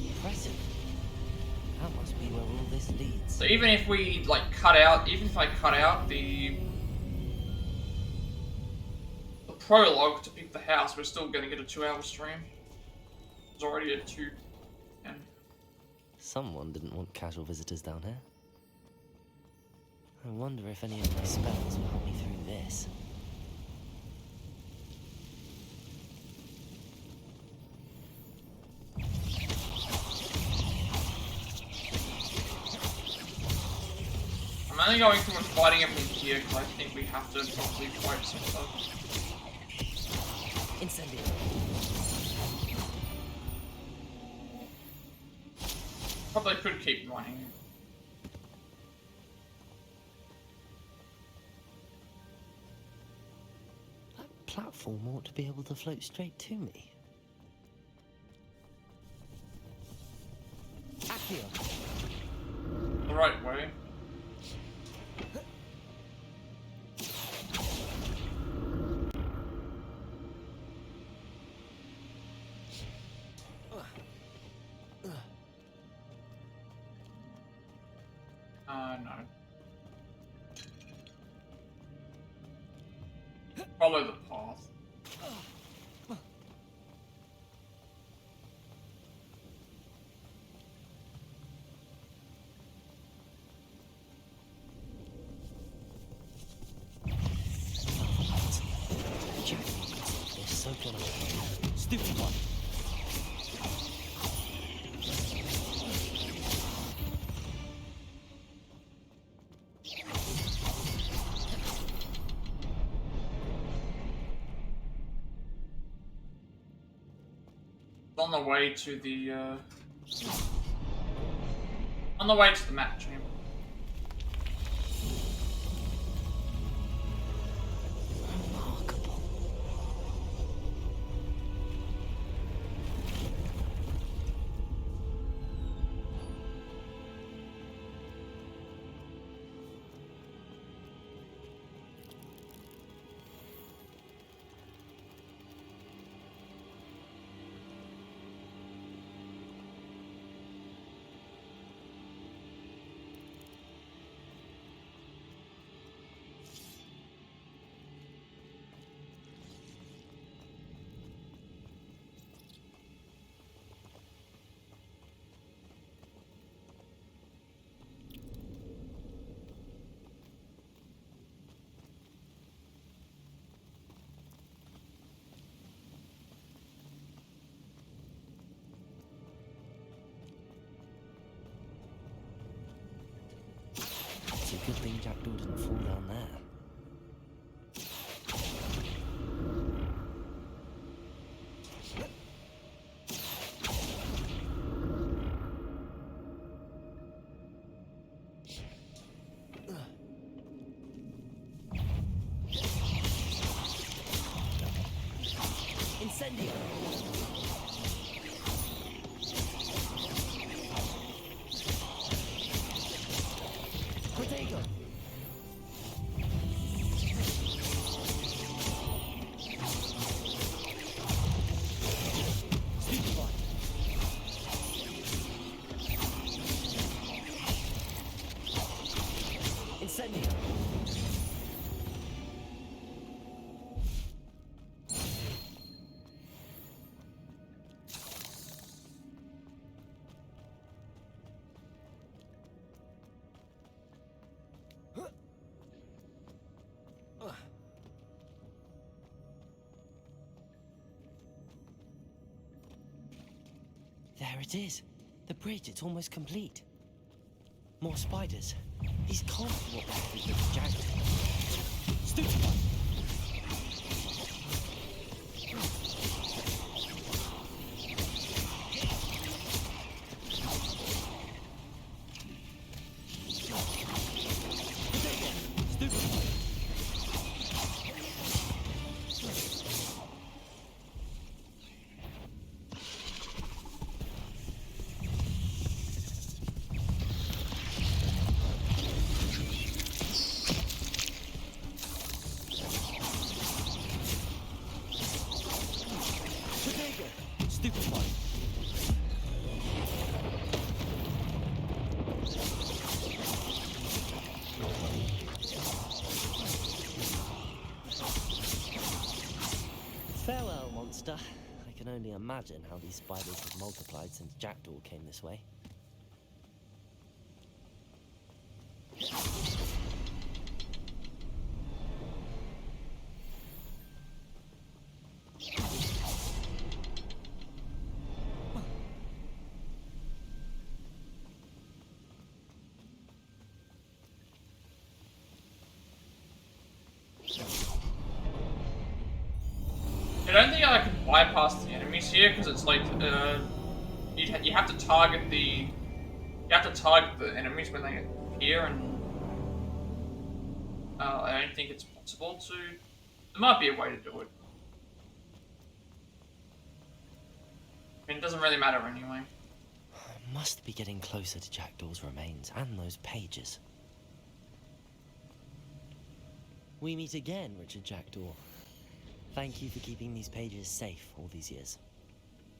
Impressive. That must be where all this leads. So even if we cut out the prologue to pick the house, we're still going to get a 2-hour stream. It's already at 2. And Someone didn't want casual visitors down here. I wonder if any of my spells will help me through this. I'm only going through and fighting everything here because I think we have to probably fight some stuff. Incendio. Probably could keep running. That platform ought to be able to float straight to me. Accio. The right way. No. Follow the path. Jack, they're so gonna... Stupid one. On the way to the map chamber. Remarkable. Good thing Jackdaw didn't fall down there. Incendio! Potato! Stupefy! Incendio! There it is. The bridge, it's almost complete. More spiders. These can't be what they're jagged. Stupefy! Stupefy! Farewell, monster. I can only imagine how these spiders have multiplied since Jackdaw came this way. I don't think I can bypass the enemies here because it's like you have to target the enemies when they appear, and I don't think it's possible to. There might be a way to do it. I mean, it doesn't really matter anyway. I must be getting closer to Jackdaw's remains and those pages. We meet again, Richard Jackdaw. Thank you for keeping these pages safe all these years.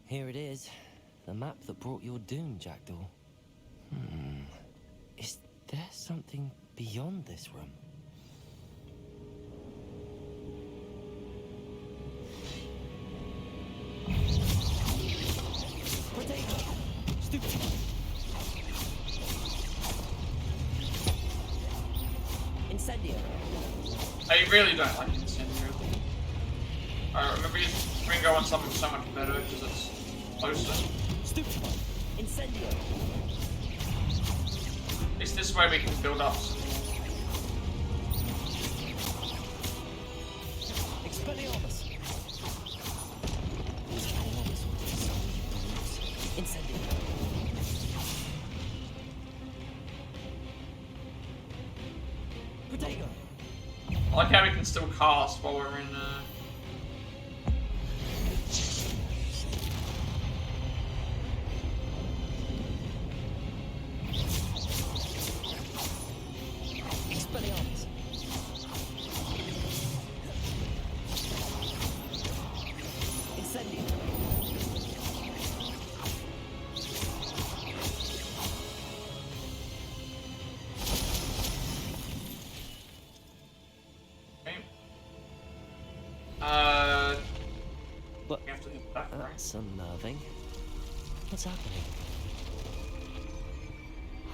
Here it is, the map that brought your doom, Jackdaw. Is there something beyond this room? Potato! Stupid! Incendio! I really don't like Incendio. I remember using Ringo on something so much better because it's closer. Stupid! Incendio! At least this way we can build up. Expelliarmus! Incendio! Potato! I like how we can still cast while we're in. Expelliarmus! Incendio! What? We have to hit that, right? That's unnerving. What's happening?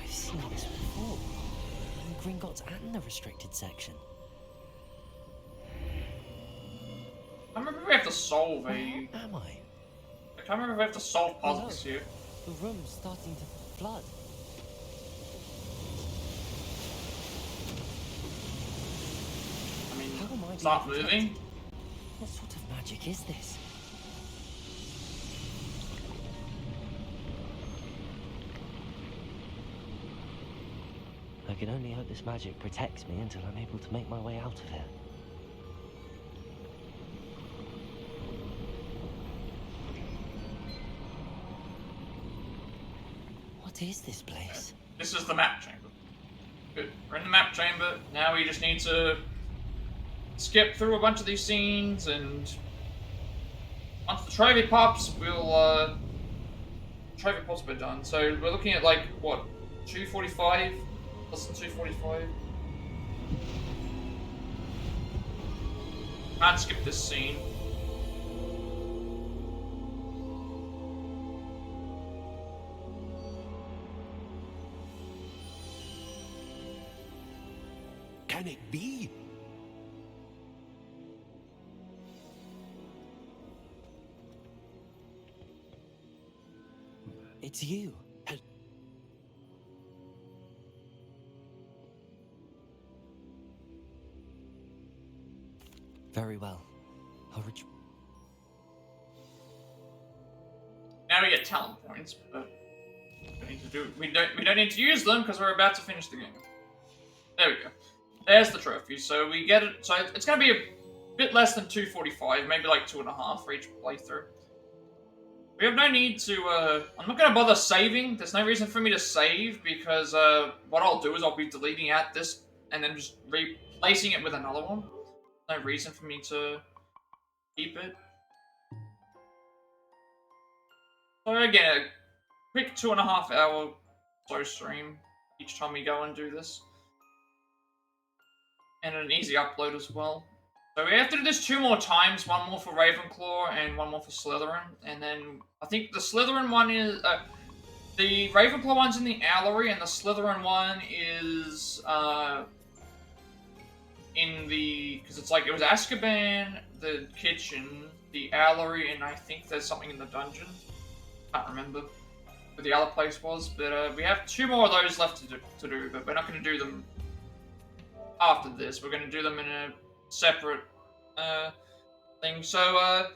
I've seen this before. In Gringotts and the restricted section. I remember we have to solve a. Where am I? I can't remember if we have to solve puzzles here. The room's starting to flood. start moving. What sort of magic is this? I can only hope this magic protects me until I'm able to make my way out of here. What is this place? This is the map chamber. Good. We're in the map chamber. Now we just need to skip through a bunch of these scenes, and once the trophy pops, we'll trophy pops will be done. So we're looking at like what, 245? Less than 245. Can't skip this scene. Can it be? It's you. Very well. I'll Now we get talent points, but we don't need to use them because we're about to finish the game. There we go. There's the trophy. So we get it. So it's going to be a bit less than 245, maybe like 2.5 for each playthrough. We have no need to. I'm not going to bother saving. There's no reason for me to save because what I'll do is I'll be deleting out this and then just replacing it with another one. No reason for me to keep it. So again, a quick 2.5 hour slow stream each time we go and do this. And an easy upload as well. So we have to do this 2 more times, one more for Ravenclaw and one more for Slytherin. And then I think the Slytherin one is... the Ravenclaw one's in the Owlery and the Slytherin one is in the... Because it's like, it was Azkaban, the kitchen, the Owlery, and I think there's something in the dungeon. Can't remember what the other place was. But we have 2 more of those left to do, but we're not going to do them after this. We're going to do them in a separate thing. So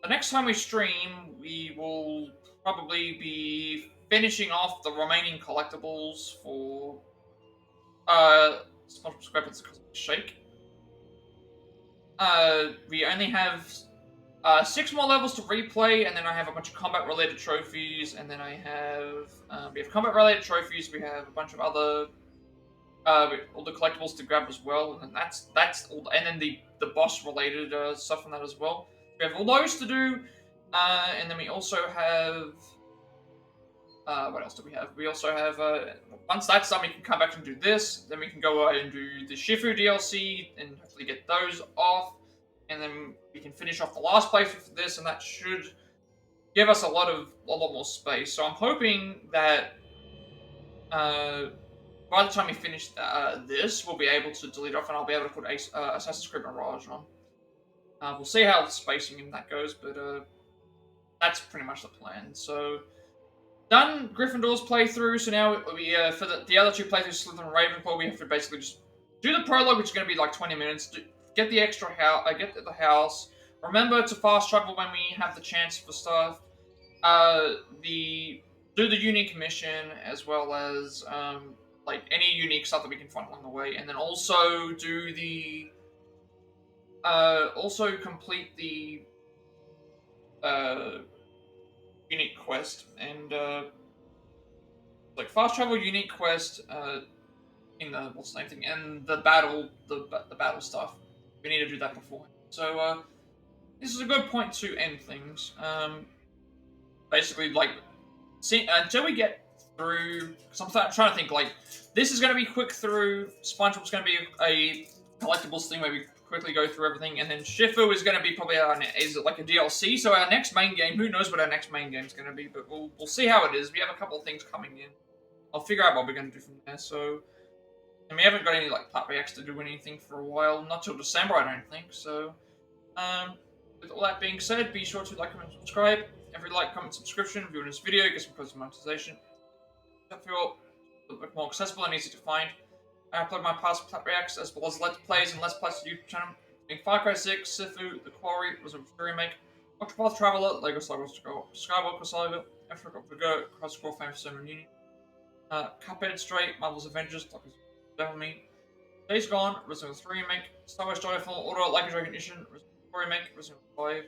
the next time we stream, we will probably be finishing off the remaining collectibles for SpongeBob SquarePants Shake. We only have 6 more levels to replay, and then I have a bunch of combat-related trophies, and then I have we have combat-related trophies. We have a bunch of other all the collectibles to grab as well, and that's all. And then the boss-related stuff from that as well. We have all those to do, and then we also have what else do we have? We also have once that's done, we can come back and do this. Then we can go and do the Shifu DLC and hopefully get those off, and then we can finish off the last playthrough for this, and that should give us a lot more space. So I'm hoping that by the time we finish this, we'll be able to delete off, and I'll be able to put Assassin's Creed Mirage on. We'll see how the spacing in that goes, but that's pretty much the plan. So, done Gryffindor's playthrough, so now we for the other 2 playthroughs, Slytherin and Ravenclaw, we have to basically just do the prologue, which is going to be like 20 minutes, get the extra house, get the house, remember to fast travel when we have the chance for stuff, do the unique mission, as well as like any unique stuff that we can find along the way, and then also do the also complete the unique quest, and like fast travel unique quest in the what's the name thing, and the battle stuff. We need to do that before. So this is a good point to end things. Basically, like, see, until we get through, because I'm trying to think, like, this is going to be quick through, SpongeBob's going to be a collectibles thing where we quickly go through everything, and then Shifu is going to be probably like a DLC, so our next main game, who knows what our next main game is going to be, but we'll see how it is. We have a couple of things coming in. I'll figure out what we're going to do from there, so, and we haven't got any, like, Plat Reacts to do anything for a while, not till December, I don't think, so, with all that being said, be sure to like, comment, and subscribe. Every like, comment, subscription, viewing this video gets some close monetization. I feel a little bit more accessible and easy to find. I upload my past Plat Reacts as well as Let's Plays and Let's Plays to YouTube channel. In Far Cry 6, Sifu, The Quarry was a remake. Octopath Traveler, Lego Star Wars Skywalker Saga, Africa Vigor, Cross Scroll Famous Stone Union, Cuphead Stray, Marvel's Avengers, Devil Me, Days Gone, Resident Evil 3 Remake, Star Wars Jedi Fallen Order, Like a Dragon Edition, Resident Evil 4 Remake, Resident Evil 5,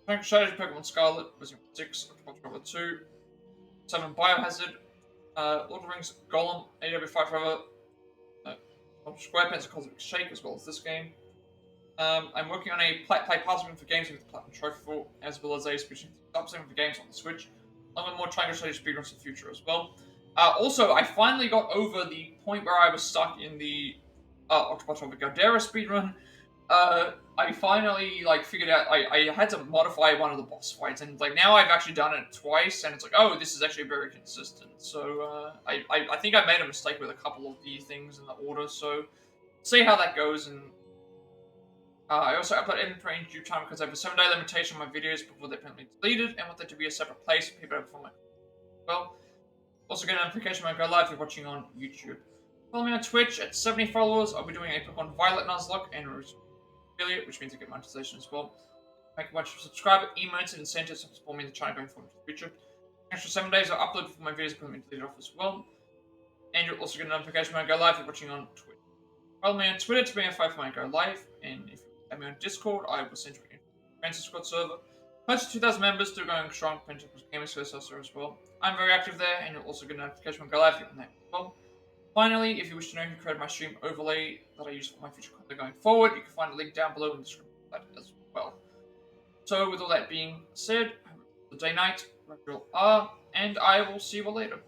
Frank Strategy Pokemon Scarlet, Resident Evil 6, Octopath Traveler 2, 7 Biohazard, Lord of the Rings Golem, AW5 Forever, SquarePants and Cosmic Shake, as well as this game. I'm working on a play password for games with the Platinum Trophy for, as well as a switching up for games on the Switch, along with more triangle strategy speedruns in the future as well. Also, I finally got over the point where I was stuck in the Octopath Traveler Galdera speedrun. I finally figured out I had to modify one of the boss fights, and now I've actually done it twice, and it's like, oh, this is actually very consistent. So I think I made a mistake with a couple of the things in the order, so see how that goes. And I also upload inventory in due time because I have a 7-day limitation on my videos before they're permanently deleted, and want there to be a separate place for people to perform well. Also get a notification when I go live if you're watching on YouTube. Follow me on Twitch at 70 followers. I'll be doing a Pokemon Violet Nuzlocke and affiliate, which means I get monetization as well. Make a bunch of subscriber emotes and incentives to support me in the channel going forward in the future. Extra 7 days I'll upload before my videos are permanently deleted off as well. And you'll also get a notification when I go live if you're watching on Twitch. Follow me on Twitter to be notified when I go live, and if you add me on Discord, I will send you an Fantasy Squad server. Close to 2,000 members, still going strong. Pentacles Gaming server as well. I'm very active there, and you'll also get a notification when I go live on that as well. Finally, if you wish to know who created my stream overlay that I use for my future content going forward, you can find a link down below in the description for that as well. So, with all that being said, have a good day, night, wherever you are, and I will see you all later.